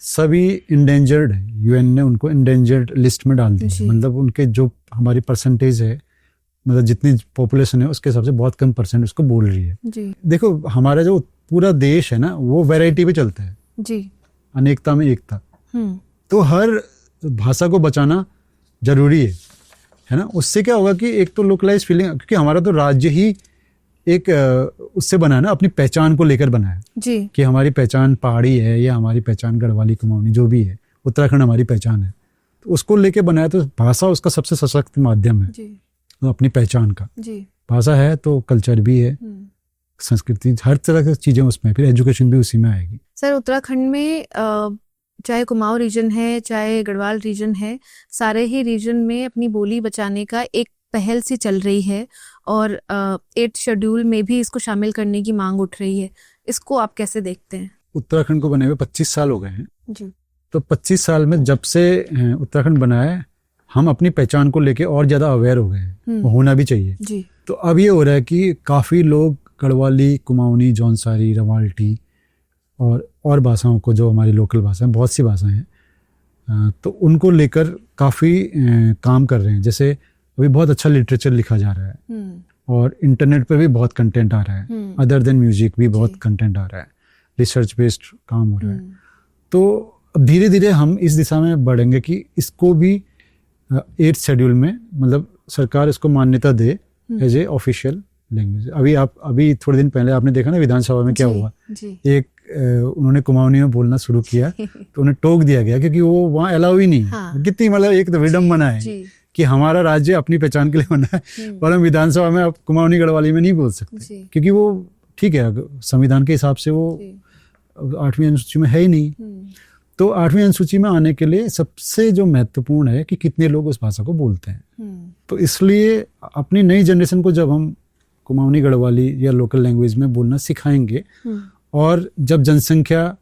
सभी इंडेंजर्ड है। यूएन ने उनको इंडेंजर्ड लिस्ट में डाल दी, मतलब उनके जो हमारी परसेंटेज है, मतलब जितनी पॉपुलेशन है उसके हिसाब से बहुत कम परसेंट उसको बोल रही है जी। देखो, हमारा जो पूरा देश है ना, वो वैरायटी पे चलता है जी, अनेकता में एकता। तो हर भाषा को बचाना जरूरी है ना। उससे क्या होगा कि एक तो लोकलाइज फीलिंग, क्योंकि हमारा तो राज्य ही एक उससे बनाया ना, अपनी पहचान को लेकर बनाया जी कि हमारी पहचान पहाड़ी है या हमारी पहचान गढ़वाली कुमाऊनी जो भी है, उत्तराखंड हमारी पहचान है, तो उसको लेके बनाया। तो भाषा उसका सबसे सशक्त माध्यम है जी तो अपनी पहचान का। जी भाषा है तो कल्चर भी है, संस्कृति, हर तरह की चीजें उसमें, फिर एजुकेशन भी उसी में आएगी। सर, उत्तराखंड में चाहे कुमाऊं रीजन है चाहे गढ़वाल रीजन है, सारे ही रीजन में अपनी बोली बचाने का एक पहल सी चल रही है और 8th शेड्यूल में भी इसको शामिल करने की मांग उठ रही है। इसको आप कैसे देखते हैं? उत्तराखंड को बने हुए 25 साल हो गए हैं जी। तो 25 साल में जब से उत्तराखंड बना है, हम अपनी पहचान को लेके और ज्यादा अवेयर हो गए हैं, वो होना भी चाहिए जी। तो अब ये हो रहा है कि काफी लोग गढ़वाली, कुमाऊनी, जौनसारी, रवाल्टी और भाषाओं को, जो हमारी लोकल भाषा है, बहुत सी भाषाएं हैं, तो उनको लेकर काफी काम कर रहे हैं। जैसे अभी बहुत अच्छा लिटरेचर लिखा जा रहा है और इंटरनेट पे भी बहुत कंटेंट आ रहा है, अदर देन म्यूजिक भी बहुत कंटेंट आ रहा है, रिसर्च बेस्ड काम हो रहा है। तो अब धीरे धीरे हम इस दिशा में बढ़ेंगे कि इसको भी 8th शेड्यूल में, मतलब सरकार इसको मान्यता दे एज ए ऑफिशियल लैंग्वेज। अभी थोड़े दिन पहले आपने देखा ना विधानसभा में क्या हुआ, एक उन्होंने कुमाऊनी में बोलना शुरू किया तो उन्हें टोक दिया गया क्योंकि वो वहाँ अलाउ ही नहीं है। कितनी मतलब एक तो विडम्बना है कि हमारा राज्य अपनी पहचान के लिए बना है पर हम विधानसभा में अब कुमाऊनी गढ़वाली में नहीं बोल सकते क्योंकि वो ठीक है, संविधान के हिसाब से वो 8वीं अनुसूची में है ही नहीं। तो 8वीं अनुसूची में आने के लिए सबसे जो महत्वपूर्ण है कि कितने लोग उस भाषा को बोलते हैं। तो इसलिए अपनी नई जनरेशन को जब हम कुमाऊनी, गढ़वाली या लोकल लैंग्वेज में बोलना सिखाएंगे और जब जनसंख्या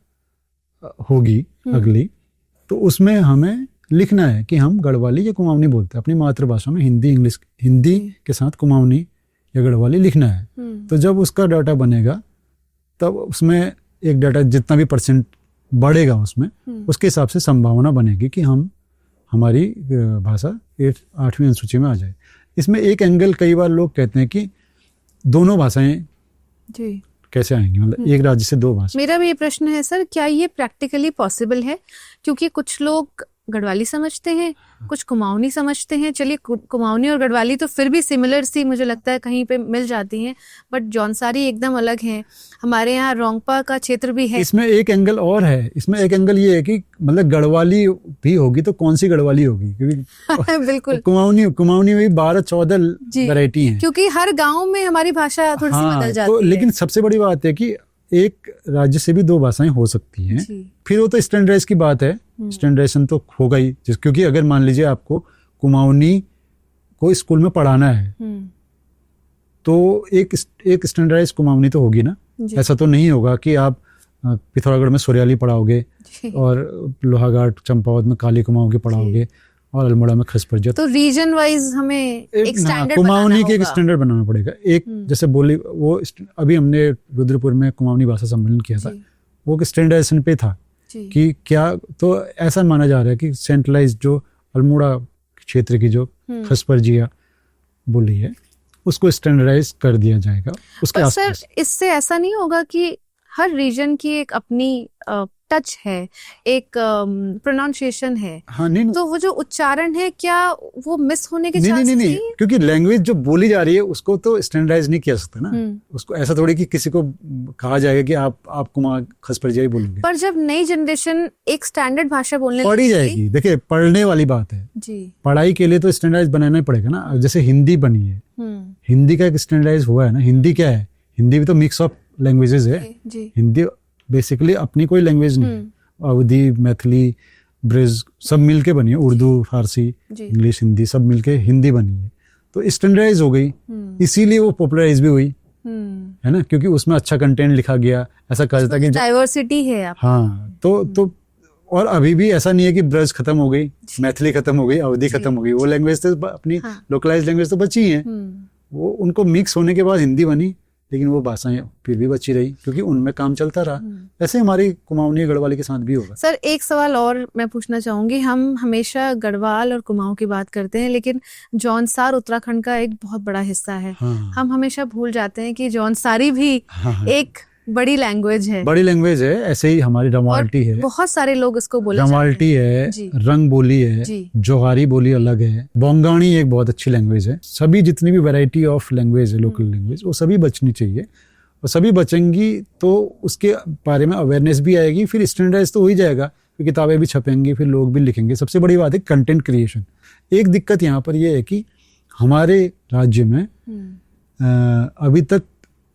होगी अगली, तो उसमें हमें लिखना है कि हम गढ़वाली या कुमाऊनी बोलते हैं अपनी मातृभाषा में, हिंदी, इंग्लिश, हिंदी के साथ कुमाऊनी या गढ़वाली लिखना है। तो जब उसका डाटा बनेगा तब उसमें एक डाटा जितना भी % बढ़ेगा उसमें, उसके हिसाब से संभावना बनेगी कि हमारी भाषा 8वीं अनुसूची में आ जाए। इसमें एक एंगल, कई बार लोग कहते हैं कि दोनों भाषाएं जी कैसे आएंगी, मतलब एक राज्य से दो भाषा। मेरा भी ये प्रश्न है सर, क्या ये प्रैक्टिकली पॉसिबल है? क्योंकि कुछ लोग गढ़वाली समझते हैं, कुछ कुमाऊनी समझते हैं। चलिए कुमाऊनी और गढ़वाली तो फिर भी सिमिलर सी मुझे लगता है कहीं पे मिल जाती हैं, बट जौनसारी एकदम अलग है। हमारे यहाँ रोंगपा का क्षेत्र भी है। इसमें एक एंगल और है, इसमें एक एंगल ये है कि मतलब गढ़वाली भी होगी तो कौन सी गढ़वाली होगी, क्योंकि बिल्कुल कुमाऊनी में 12-14 वैरायटी हैं, क्योंकि हर गाँव में हमारी भाषा थोड़ी सी बदल जाती है। लेकिन सबसे बड़ी बात है कि एक राज्य से भी दो भाषाएं हो सकती हैं। फिर वो तो स्टैंडर्डाइज की बात है, स्टैंडर्डाइजेशन तो होगा ही, क्योंकि अगर मान लीजिए आपको कुमाऊनी को स्कूल में पढ़ाना है तो एक स्टैंडर्डाइज कुमाऊनी तो होगी ना। ऐसा तो नहीं होगा कि आप पिथौरागढ़ में सोरियाली पढ़ाओगे और लोहाघाट, चंपावत में काली कुमाऊं की पढ़ाओगे और अल्मोड़ा में खसपरजिया। तो रीजन वाइज हमें एक स्टैंडर्ड कुमाऊनी के एक स्टैंडर्ड बनाना पड़ेगा। एक जैसे बोली वो अभी हमने रुद्रपुर में कुमाऊनी भाषा सम्मेलन किया था, वो स्टैंडर्डाइजेशन पे था कि क्या, तो ऐसा माना जा रहा है कि सेंट्रलाइज जो अल्मोड़ा क्षेत्र की जो खसपरजिया बोली है उसको स्टैंडर्डाइज कर दिया जाएगा उसके आसपास। सर, इससे ऐसा नहीं होगा कि हर रीजन की एक अपनी टच है, एक प्रोनाउंसिएशन है। हाँ, नहीं, तो वो जो उच्चारण है क्या वो मिस होने के चांसेस नहीं, क्योंकि लैंग्वेज जो बोली जा रही है उसको तो स्टैंडर्डाइज नहीं किया सकता ना। उसको ऐसा थोड़ी कि किसी को कहा जाएगा कि आप कुमार खसपरजिया ही बोलोगे। पर जब नई जनरेशन एक स्टैंडर्ड भाषा बोलने पढ़ी जाएगी, देखिए पढ़ने वाली बात है जी, पढ़ाई के लिए तो स्टैंडर्डाइज बनाना ही पड़ेगा ना। जैसे हिंदी बनी है, हिंदी का एक स्टैंडर्डाइज हुआ है ना। हिंदी क्या है? हिंदी भी तो मिक्स ऑफ लैंग्वेजेस है। हिंदी बेसिकली अपनी कोई लैंग्वेज नहीं है, अवधी, मैथिली, ब्रिज सब मिलके बनी है, उर्दू, फारसी, इंग्लिश, हिंदी सब मिलके हिंदी बनी है। तो स्टैंडर्डाइज हो गई, इसीलिए वो पॉपुलराइज भी हुई, है ना, क्योंकि उसमें अच्छा कंटेंट लिखा गया। ऐसा कहा जाता है कि डाइवर्सिटी है। हाँ, तो और अभी भी ऐसा नहीं है कि ब्रज खत्म हो गई, मैथिली खत्म हो गई, अवधी खत्म हो गई। वो लैंग्वेज तो अपनी लोकलाइज लैंग्वेज तो बची है, वो उनको मिक्स होने के बाद हिंदी बनी, लेकिन वो भाषाएं फिर भी बची रही क्योंकि उनमें काम चलता रहा। ऐसे हमारी कुमाऊनी गढ़वाली के साथ भी होगा। सर, एक सवाल और मैं पूछना चाहूंगी। हम हमेशा गढ़वाल और कुमाऊं की बात करते हैं, लेकिन जौनसार उत्तराखंड का एक बहुत बड़ा हिस्सा है। हम हमेशा भूल जाते हैं कि जौनसारी भी एक बड़ी लैंग्वेज है, बड़ी लैंग्वेज है। ऐसे ही हमारी रमाल्टी है, बहुत सारे लोग इसको बोले रमाल्टी है, रंग बोली है, जोहारी बोली अलग है, बोंगाणी एक बहुत अच्छी लैंग्वेज है। सभी जितनी भी वैरायटी ऑफ लैंग्वेज है, लोकल लैंग्वेज, वो सभी बचनी चाहिए। और सभी बचेंगी तो उसके बारे में अवेयरनेस भी आएगी, फिर स्टैंडर्डाइज तो हो ही जाएगा, फिर किताबें भी छपेंगी, फिर लोग भी लिखेंगे। सबसे बड़ी बात है कंटेंट क्रिएशन। एक दिक्कत यहाँ पर यह है कि हमारे राज्य में अभी तक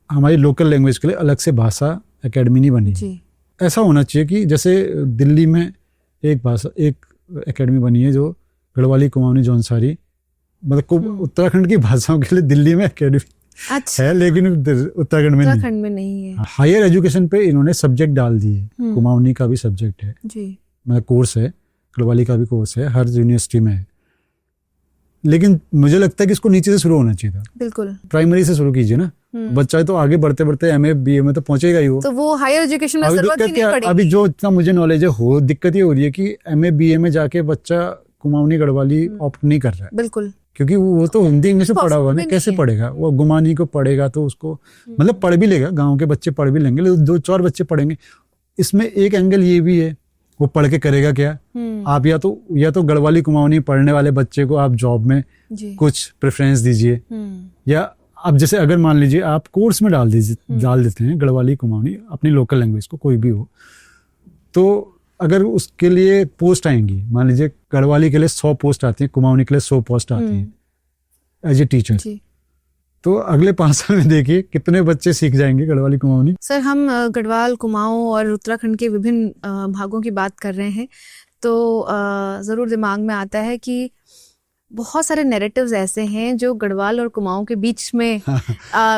हमारी लोकल लैंग्वेज के लिए अलग से भाषा एकेडमी नहीं बनी है। ऐसा होना चाहिए कि जैसे दिल्ली में एक एकेडमी बनी है जो गढ़वाली, कुमाऊनी, जौनसारी, मतलब उत्तराखंड की भाषाओं के लिए दिल्ली में एकेडमी है, लेकिन उत्तराखंड में नहीं है। हायर एजुकेशन पे इन्होंने सब्जेक्ट डाल दिए, कुमाऊनी का भी सब्जेक्ट है, मतलब कोर्स है, गढ़वाली का भी कोर्स है, हर यूनिवर्सिटी में है। लेकिन मुझे लगता है कि इसको नीचे से शुरू होना चाहिए था। बिल्कुल, प्राइमरी से शुरू कीजिए ना। बच्चा तो आगे बढ़ते बढ़ते एमए बीए में तो पहुंचेगा ही वो, तो वो हायर एजुकेशन में जरूरत ही नहीं पड़ेगी। अभी जो इतना मुझे नॉलेज है, दिक्कत ये हो रही है कि एमए बीए में जाके बच्चा कुमाऊनी गढ़वाली ऑप्ट नहीं कर रहा है। बिल्कुल, क्योंकि वो तो हिंदी इंग्लिश में पढ़ा हुआ है, कैसे पढ़ेगा वो? गुमानी को पढ़ेगा तो उसको मतलब पढ़ भी लेगा, गाँव के बच्चे पढ़ भी लेंगे, लेकिन 2-4 बच्चे पढ़ेंगे। इसमें एक एंगल ये भी है, वो पढ़ के करेगा क्या? आप या तो गढ़वाली कुमाऊनी पढ़ने वाले बच्चे को आप जॉब में कुछ प्रेफरेंस दीजिए, या आप जैसे अगर मान लीजिए आप कोर्स में डाल देते हैं गढ़वाली कुमाऊनी अपनी लोकल लैंग्वेज को, कोई भी हो, तो अगर उसके लिए पोस्ट आएंगी, मान लीजिए गढ़वाली के लिए 100 पोस्ट आती है, कुमाऊनी के लिए 100 पोस्ट आती है एज ए टीचर, तो अगले 5 साल में देखिए कितने बच्चे सीख जाएंगे गढ़वाली कुमाऊनी। सर, हम गढ़वाल, कुमाऊं और उत्तराखंड के विभिन्न भागों की बात कर रहे हैं, तो ज़रूर दिमाग में आता है कि बहुत सारे नैरेटिव्स ऐसे हैं जो गढ़वाल और कुमाऊं के बीच में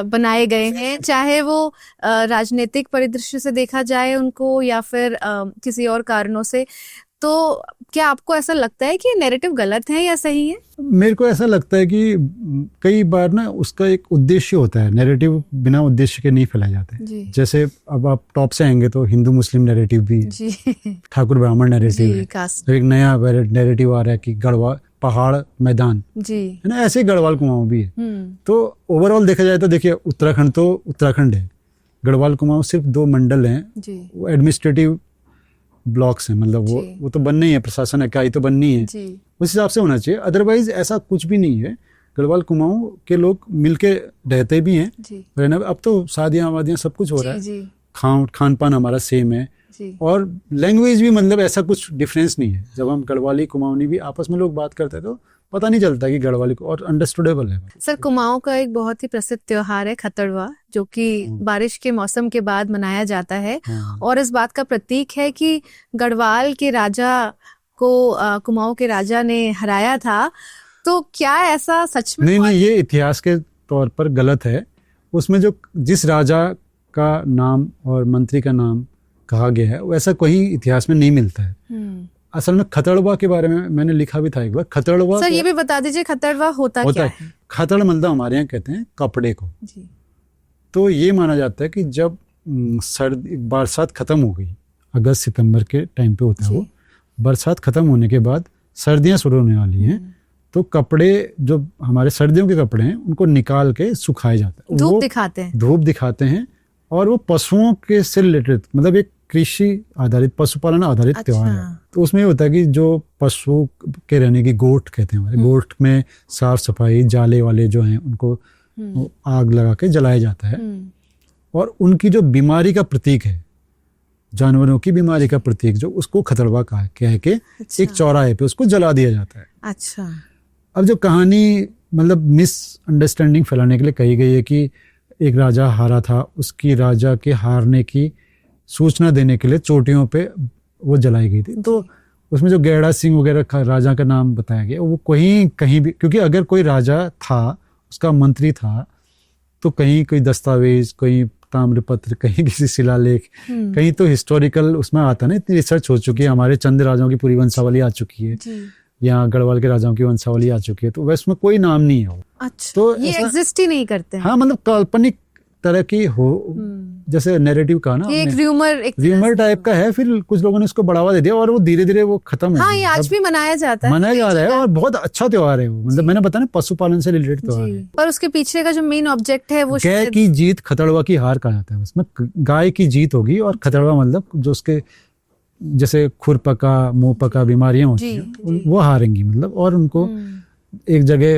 बनाए गए हैं, चाहे वो राजनीतिक परिदृश्य से देखा जाए उनको, या फिर किसी और कारणों से। तो क्या आपको ऐसा लगता है कि नैरेटिव गलत है या सही है? मेरे को ऐसा लगता है कि कई बार ना उसका एक उद्देश्य होता है, नैरेटिव बिना उद्देश्य के नहीं फैलाए जाते। जैसे अब आप टॉप से आएंगे तो हिंदू मुस्लिम नैरेटिव भी है, ठाकुर ब्राह्मण नैरेटिव है, तो एक नया नैरेटिव आ रहा है कि गढ़वाल पहाड़ मैदान है ना, ऐसे गढ़वाल कुमाऊं भी है। तो ओवरऑल देखा जाए तो देखिए उत्तराखंड तो उत्तराखंड है, गढ़वाल कुमाऊं सिर्फ 2 मंडल हैं, वो एडमिनिस्ट्रेटिव ब्लॉक्स हैं, मतलब वो तो बननी है, प्रशासन इकाई तो बननी है, उस हिसाब से होना चाहिए। अदरवाइज ऐसा कुछ भी नहीं है। गढ़वाल कुमाऊं के लोग मिलके रहते भी हैं, अब तो शादियां वादियां सब कुछ हो रहा है, खान पान हमारा सेम है, और लैंग्वेज भी मतलब ऐसा कुछ डिफरेंस नहीं है। जब हम गढ़वाली कुमाऊनी भी आपस में लोग बात करते हैं तो पता नहीं चलता कि गढ़वाली को, और अंडरस्टूडेबल है। सर, कुमाऊं का एक बहुत ही प्रसिद्ध त्योहार है खतड़वा, जो कि बारिश के मौसम के बाद मनाया जाता है, और इस बात का प्रतीक है कि गढ़वाल के राजा को कुमाऊं के राजा ने हराया था। तो क्या ऐसा सच में? नहीं, ये इतिहास के तौर पर गलत है। उसमें जो जिस राजा का नाम और मंत्री का नाम कहा गया है वैसा कोई इतिहास में नहीं मिलता है। असल में खतड़वा के बारे में मैंने लिखा भी था एक बार। खतड़वा, सर ये भी बता दीजिए खतड़वा होता क्या है? खतड़ मतलब हमारे यहाँ कहते हैं कपड़े को जी। तो ये माना जाता है कि जब बरसात खत्म हो गई, अगस्त सितंबर के टाइम पे होता है वो, बरसात खत्म होने के बाद सर्दियां शुरू होने वाली हैं, तो कपड़े जो हमारे सर्दियों के कपड़े हैं उनको निकाल के सुखाए जाते हैं, धूप दिखाते हैं, और वो पशुओं के से रिलेटेड, मतलब एक कृषि आधारित, पशुपालन आधारित त्योहार है। तो उसमें होता है कि जो पशु के रहने की गोठ कहते हैं हमारे, गोठ में साफ सफाई, जाले वाले जो हैं उनको आग लगा के जलाया जाता है, और उनकी जो बीमारी का प्रतीक है, जानवरों की बीमारी का प्रतीक जो, उसको खतड़वा कह के एक चौराहे पे उसको जला दिया जाता है। अच्छा। अब जो कहानी मतलब मिसअंडरस्टैंडिंग फैलाने के लिए कही गई है कि एक राजा हारा था, उसकी राजा के हारने की सूचना देने के लिए चोटियों पे वो जलाई गई थी। तो उसमें जो गैड़ा सिंह वगैरह राजा का नाम बताया गया, वो कहीं भी, क्योंकि अगर कोई राजा था, उसका मंत्री था, तो कहीं कोई दस्तावेज, कहीं ताम्रपत्र, कहीं किसी शिलालेख, कहीं तो हिस्टोरिकल उसमें आता ना, इतनी रिसर्च हो चुकी है, हमारे चंद राजाओं की पूरी वंशावली आ चुकी है, यहाँ गढ़वाल के राजाओं की वंशावली आ चुकी है, तो वैसे में कोई नाम नहीं है वो। अच्छा, तो ये एग्जिस्ट ही नहीं करते हैं। हाँ, मतलब काल्पनिक तरह की जैसे नैरेटिव का ना, ये एक र्यूमर टाइप का है, फिर कुछ लोगों ने इसको बढ़ावा दे दिया और वो धीरे धीरे वो खत्म हो हाँ, गया। ये आज भी मनाया जाता है, मनाया जा रहा है और बहुत अच्छा त्योहार है वो, मतलब मैंने बताया ना पशुपालन से रिलेटेड त्योहार है। पर उसके पीछे का जो मेन ऑब्जेक्ट है वो गाय की जीत खतड़वा की हार कहा जाता है। उसमें गाय की जीत होगी और खतड़वा मतलब जो उसके जैसे खुरपका मुंहपका बीमारियां होती हैं वो हारेंगी मतलब। और उनको एक जगह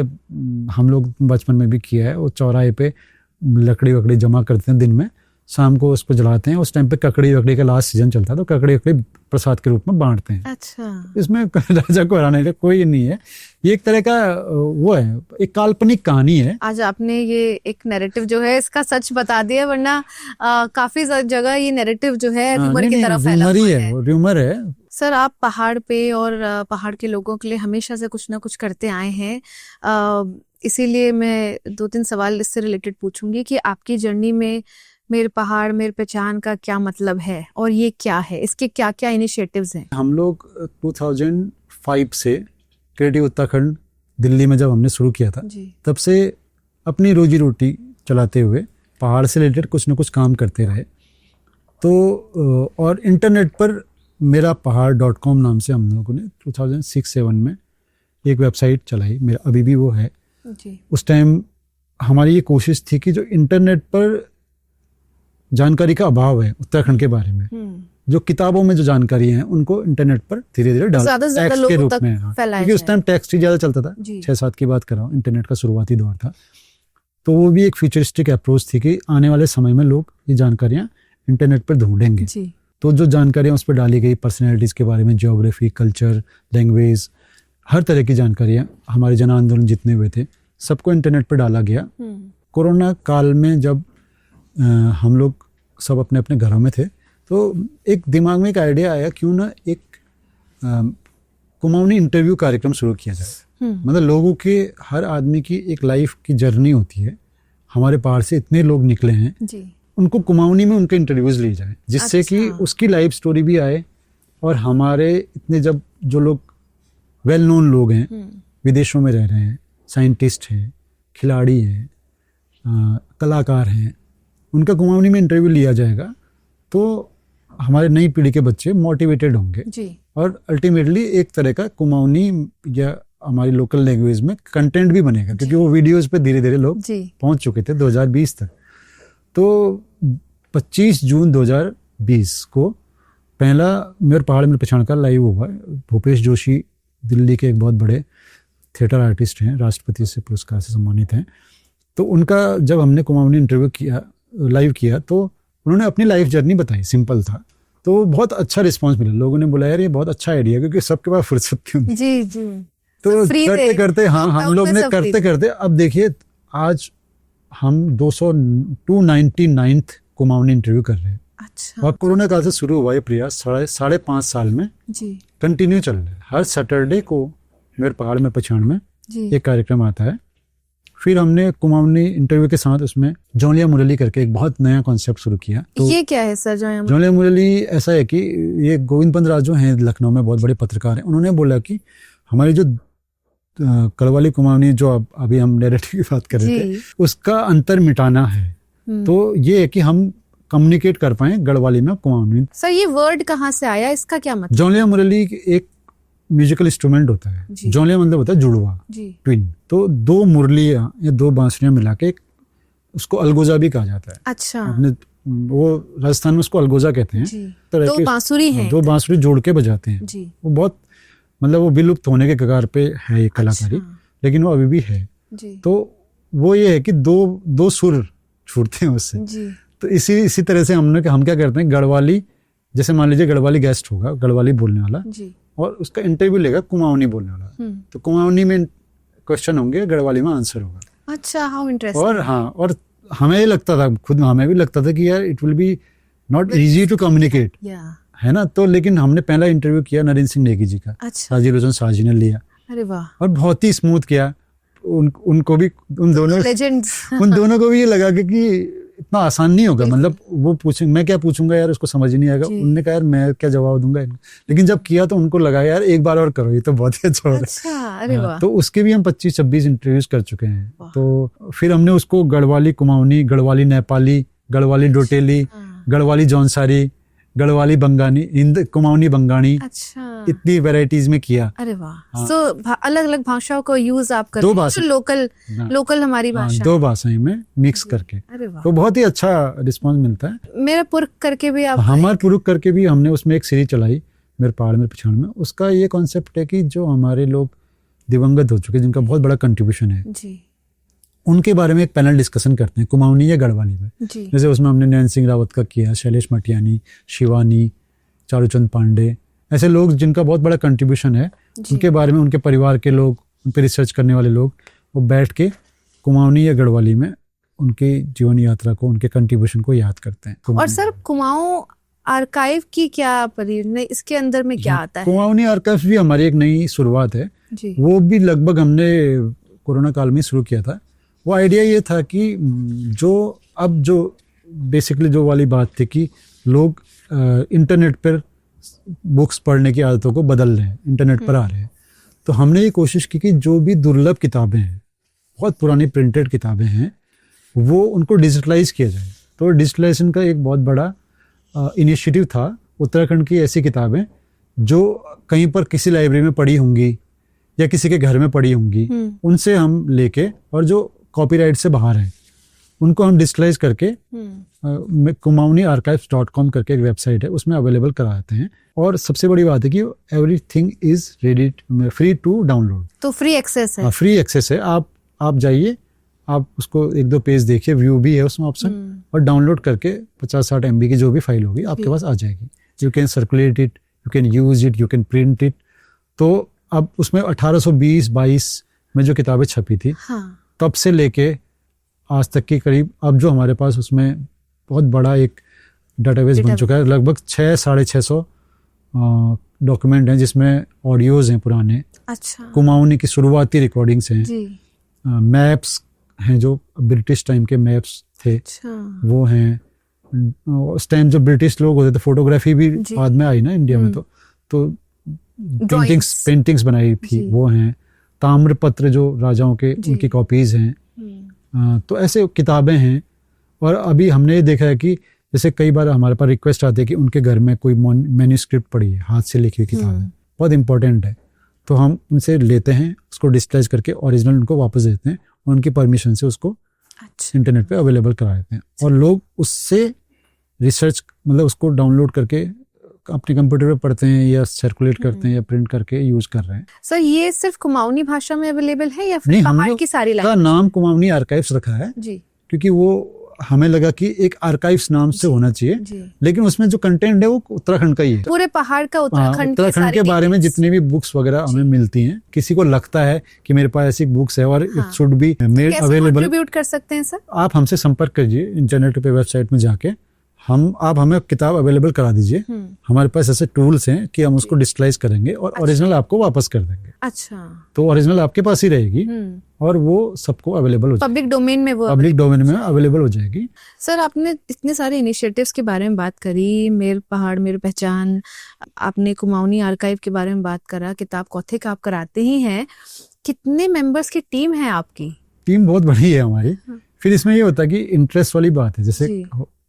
हम लोग बचपन में भी किया है, वो चौराहे पे लकड़ी वकड़ी जमा करते हैं दिन में, शाम को उस पर जलाते हैं। उस टाइम पे ककड़ी वकड़ी का लास्ट सीजन चलता है तो ककड़ी वकड़ी प्रसाद के रूप में बांटते हैं। अच्छा, इसमें राजा को हराने का कोई नहीं है, ये एक तरह का वो है, एक काल्पनिक कहानी है। आज आपने ये एक नैरेटिव जो है इसका सच बता दिया, वरना काफी जगह ये नैरेटिव जो है र्यूमर की तरफ फैला हुआ है। र्यूमर है। सर, आप पहाड़ पे और पहाड़ के लोगों के लिए हमेशा से कुछ ना कुछ करते आए हैं, इसीलिए मैं 2-3 सवाल इससे रिलेटेड पूछूंगी कि आपकी जर्नी में मेरे पहाड़ मेरे पहचान का क्या मतलब है और ये क्या है, इसके क्या क्या इनिशिएटिव्स हैं? हम लोग 2005 से क्रिएटिव उत्तराखंड दिल्ली में जब हमने शुरू किया था तब से अपनी रोजी रोटी चलाते हुए पहाड़ से रिलेटेड कुछ ना कुछ काम करते रहे। तो और इंटरनेट पर मेरा पहाड़.com नाम से हम लोगों ने 2006-07 में एक वेबसाइट चलाई, मेरा अभी भी वो है जी। उस टाइम हमारी ये कोशिश थी कि जो इंटरनेट पर जानकारी का अभाव है उत्तराखंड के बारे में, जो किताबों में जो जानकारी है उनको इंटरनेट पर धीरे धीरे डाल टेक्स्ट के रूप में, क्योंकि उस टाइम टेक्स्ट ही ज्यादा चलता था। 6-7 की बात कर रहा हूँ, इंटरनेट का शुरुआती दौर था। तो वो भी एक फ्यूचरिस्टिक अप्रोच थी कि आने वाले समय में लोग ये जानकारियां इंटरनेट पर ढूंढेंगे। तो जो जानकारियां उस पर डाली गई पर्सनैलिटीज के बारे में, ज्योग्राफी, कल्चर, लैंग्वेज, हर तरह की जानकारियां, हमारे जन आंदोलन जितने हुए थे सबको इंटरनेट पर डाला गया। कोरोना काल में जब हम लोग सब अपने अपने घरों में थे तो एक दिमाग में एक आइडिया आया, क्यों ना एक कुमाऊनी इंटरव्यू कार्यक्रम शुरू किया जाए। मतलब लोगों के, हर आदमी की एक लाइफ की जर्नी होती है, हमारे पहाड़ से इतने लोग निकले हैं जी। उनको कुमाऊनी में उनके इंटरव्यूज लिए जाए, जिससे कि उसकी लाइफ स्टोरी भी आए। और हमारे इतने जब जो लोग वेल नोन लोग हैं, विदेशों में रह रहे हैं, साइंटिस्ट हैं, खिलाड़ी हैं, कलाकार हैं, उनका कुमाऊनी में इंटरव्यू लिया जाएगा तो हमारे नई पीढ़ी के बच्चे मोटिवेटेड होंगे जी। और अल्टीमेटली एक तरह का कुमाऊनी या हमारी लोकल लैंग्वेज में कंटेंट भी बनेगा, क्योंकि वो वीडियोस पे धीरे धीरे लोग पहुंच चुके थे 2020 तक। तो 25 जून 2020 को पहला मेरे पहाड़ में पहचान का लाइव हुआ। भूपेश जोशी दिल्ली के एक बहुत बड़े थिएटर आर्टिस्ट हैं, राष्ट्रपति से पुरस्कार से सम्मानित हैं। तो उनका जब हमने कुमाऊनी इंटरव्यू किया, लाइव किया, तो उन्होंने अपनी लाइफ जर्नी बताई, सिंपल था। तो बहुत अच्छा रिस्पांस मिला, लोगों ने बोला यार ये बहुत अच्छा आइडिया, क्योंकि सबके पास फुर्सत क्यों नहीं जी जी। तो करते करते हम लोग ने करते करते अब देखिए आज हम 299 कुमाऊनी इंटरव्यू कर रहे हैं। अच्छा। और कोरोना काल से शुरू हुआ ये प्रयास 5.5 साल में जी कंटिन्यू चल रहा है। हर सैटरडे को मेरे पहाड़ में पहचान में एक कार्यक्रम आता है। फिर हमने कुमाऊनी इंटरव्यू के साथ उसमें जोलिया मुरली करके एक बहुत नया कॉन्सेप्ट शुरू किया। तो ये क्या है सर जोलिया मुरली? ऐसा है कि ये गोविंद पंत राजू हैं, लखनऊ में बहुत बड़े पत्रकार हैं। उन्होंने बोला कि हमारी जो गढ़वाली कुमाऊनी जो अभी हम नैरेटिव की बात कर रहे थे, उसका अंतर मिटाना है। तो ये है कि हम कम्युनिकेट कर पाए गढ़वाली में कुमाऊनी। सर ये वर्ड कहाँ से आया, इसका क्या मतलब? जोलिया मुरली एक म्यूजिकल इंस्ट्रूमेंट होता है। जोलिया मतलब होता है जुड़वा, ट्विन। तो 2 मुरलियां या 2 बांसुरियां मिला के उसको अलगोजा भी कहा जाता है। अच्छा। अपने वो राजस्थान में उसको अलगोजा कहते हैं। 2 बांसुरी हैं, 2 बांसुरी जोड़ के बजाते हैं जी। वो बहुत मतलब वो विलुप्त होने के कगार पे है ये कलाकारी। अच्छा। लेकिन वो अभी भी है जी। तो वो ये है कि दो सुर छूटते हैं उससे। तो इसी तरह से हम क्या करते हैं, गढ़वाली, जैसे मान लीजिए गढ़वाली गेस्ट होगा, गढ़वाली बोलने वाला जी। और उसका इंटरव्यू लेगा कुमाऊनी बोलने वाला, तो कुमाऊनी में क्वेश्चन होंगे, गढ़वाली में आंसर होगा। अच्छा, हाउ इंटरेस्टिंग। और हाँ, और हमें ये लगता था, खुद हमें भी लगता था कि यार it will be not easy to communicate, है ना। तो लेकिन हमने पहला इंटरव्यू किया नरेंद्र सिंह नेगी जी का। अच्छा। राजीव लोचन शाह जी ने लिया। अरे वाह। और बहुत ही स्मूथ किया। उनको भी, उन दोनों को भी ये लगा कि इतना आसान नहीं होगा, मतलब वो पूछेंगे, मैं क्या पूछूंगा यार, उसको समझ ही नहीं आएगा। उनने कहा यार मैं क्या जवाब दूंगा, लेकिन जब किया तो उनको लगा यार एक बार और करो, ये तो बहुत ही अच्छा हो रहा है। तो उसके भी हम 25-26 इंटरव्यूज कर चुके हैं। तो फिर हमने उसको गढ़वाली कुमाऊनी, गढ़वाली नेपाली, गढ़वाली डोटेली, गढ़वाली जौनसारी, गढ़वाली बंगानी, कुमाऊनी बंगानी, अच्छा, इतनी वैरायटीज में किया। अरे वाह। हाँ। सो अलग अलग भाषाओं को यूज आप कर दो रहे हैं, भाषा, तो लोकल हमारी हाँ, भाषा, 2 भाषाएं में मिक्स करके, अरे वाह। तो बहुत ही अच्छा रिस्पांस मिलता है। मेरा पुरख करके भी आप, हमार पुरुष करके भी हमने उसमें एक सीरीज चलाई, मेरे पहाड़ मेरे पछाड़ में। उसका ये कॉन्सेप्ट है कि जो हमारे लोग दिवंगत हो चुके, जिनका बहुत बड़ा कंट्रीब्यूशन है, जी उनके बारे में एक पैनल डिस्कशन करते हैं, कुमाऊनी या गढ़वाली में। जी, जैसे उसमें हमने नैन सिंह रावत का किया, शैलेश मटियानी, शिवानी, चारूचंद पांडे, ऐसे लोग जिनका बहुत बड़ा कंट्रीब्यूशन है, जी। उनके बारे में, उनके परिवार के लोग, उन पर रिसर्च करने वाले लोग, वो बैठ के कुमाऊनी या गढ़वाली में उनकी जीवन यात्रा को, उनके कंट्रीब्यूशन को याद करते हैं। और सर कुमाऊं आर्काइव की क्या परियोजना, इसके अंदर में क्या आता है? कुमाऊनी आर्काइव भी हमारी एक नई शुरुआत है जी, वो भी लगभग हमने कोरोना काल में शुरू किया था। वो आइडिया ये था कि जो बेसिकली जो वाली बात थी कि लोग इंटरनेट पर बुक्स पढ़ने की आदतों को बदल रहे हैं, इंटरनेट पर आ रहे हैं, तो हमने ये कोशिश की कि जो भी दुर्लभ किताबें हैं, बहुत पुरानी प्रिंटेड किताबें हैं, वो उनको डिजिटलाइज किया जाए। तो डिजिटलाइजेशन का एक बहुत बड़ा इनिशिएटिव था। उत्तराखंड की ऐसी किताबें जो कहीं पर किसी लाइब्रेरी में पढ़ी होंगी या किसी के घर में पड़ी होंगी, उनसे हम लेके, और जो कॉपीराइट से बाहर हैं, उनको हम डिजिटलाइज करके कुमाऊनी आर्काइव्स.com करके एक वेबसाइट है, उसमें अवेलेबल कराते हैं। और सबसे बड़ी बात है कि everything is ready, free to download, तो फ्री एक्सेस है। फ्री एक्सेस है। आप जाइए, आप उसको 1-2 पेज देखिए, व्यू भी है उसमें ऑप्शन, और डाउनलोड करके 50-60 MB की जो भी फाइल होगी आपके पास आ जाएगी। You can circulate it, you can use it, you can print it. तो अब उसमें 1820-22 में जो किताबें छपी थी, हाँ, तब से लेके आज तक की करीब, अब जो हमारे पास उसमें बहुत बड़ा एक डाटाबेस बन चुका है। लगभग 600-650 डॉक्यूमेंट हैं, जिसमें ऑडियोज हैं पुराने, अच्छा, कुमाऊनी की शुरुआती रिकॉर्डिंग्स हैं, जी, मैप्स हैं जो ब्रिटिश टाइम के मैप्स थे, अच्छा, वो हैं। उस टाइम जो ब्रिटिश लोग होते थे, फोटोग्राफी भी बाद में आई ना इंडिया में, तो पेंटिंग्स बनाई थी, वो हैं। ताम्रपत्र जो राजाओं के, उनकी कॉपीज हैं। तो ऐसे किताबें हैं। और अभी हमने ये देखा है कि जैसे कई बार हमारे पास रिक्वेस्ट आती है कि उनके घर में कोई मैन्यूस्क्रिप्ट पड़ी है, हाथ से लिखी हुई किताब है, बहुत इंपॉर्टेंट है, तो हम उनसे लेते हैं, उसको डिजिटलाइज करके ओरिजिनल उनको वापस देते हैं, उनकी परमिशन से उसको इंटरनेट पे अवेलेबल करा देते हैं। और लोग उससे रिसर्च, मतलब उसको डाउनलोड करके अपने कंप्यूटर पे पढ़ते हैं, या सर्कुलेट करते हैं, या प्रिंट करके यूज कर रहे हैं। सर ये सिर्फ कुमाऊनी भाषा में अवेलेबल है या फिर नहीं, पहाड़ हमने की सारी का लैंग्वेज? नाम कुमाऊनी आर्काइव्स रखा है, जी, क्योंकि वो हमें लगा कि एक आर्काइव्स नाम से होना चाहिए, जी, लेकिन उसमें जो कंटेंट है वो उत्तराखंड का ही है। पूरे पहाड़ का, उत्तराखंड उत्तराखंड के बारे में जितने भी बुक्स वगैरह हमें मिलती हैं, किसी को लगता है कि मेरे पास ऐसी बुक्स है और it should be made available, contribute कर सकते हैं सर? आप हमसे संपर्क कीजिए इंटरनेट पे, वेबसाइट में जाके आप हमें किताब अवेलेबल करा दीजिए। हमारे पास ऐसे टूल्स हैं कि हम उसको डिजिटलाइज करेंगे और ओरिजिनल आपको वापस कर देंगे। अच्छा, तो ओरिजिनल आपके पास ही रहेगी और वो सबको अवेलेबल हो जाएगी, पब्लिक डोमेन में, वो पब्लिक डोमेन में अवेलेबल हो जाएगी। सर आपने इतने सारे इनिशिएटिव्स के बारे में बात करी, मेरे पहाड़ मेरी पहचान, आपने कुमाऊनी आर्काइव के बारे में बात करा, किताब कौथिक आप कराते ही हैं। कितने मेंबर्स की टीम है आपकी? टीम बहुत बड़ी है हमारी। फिर इसमें ये होता है कि इंटरेस्ट वाली बात है, जैसे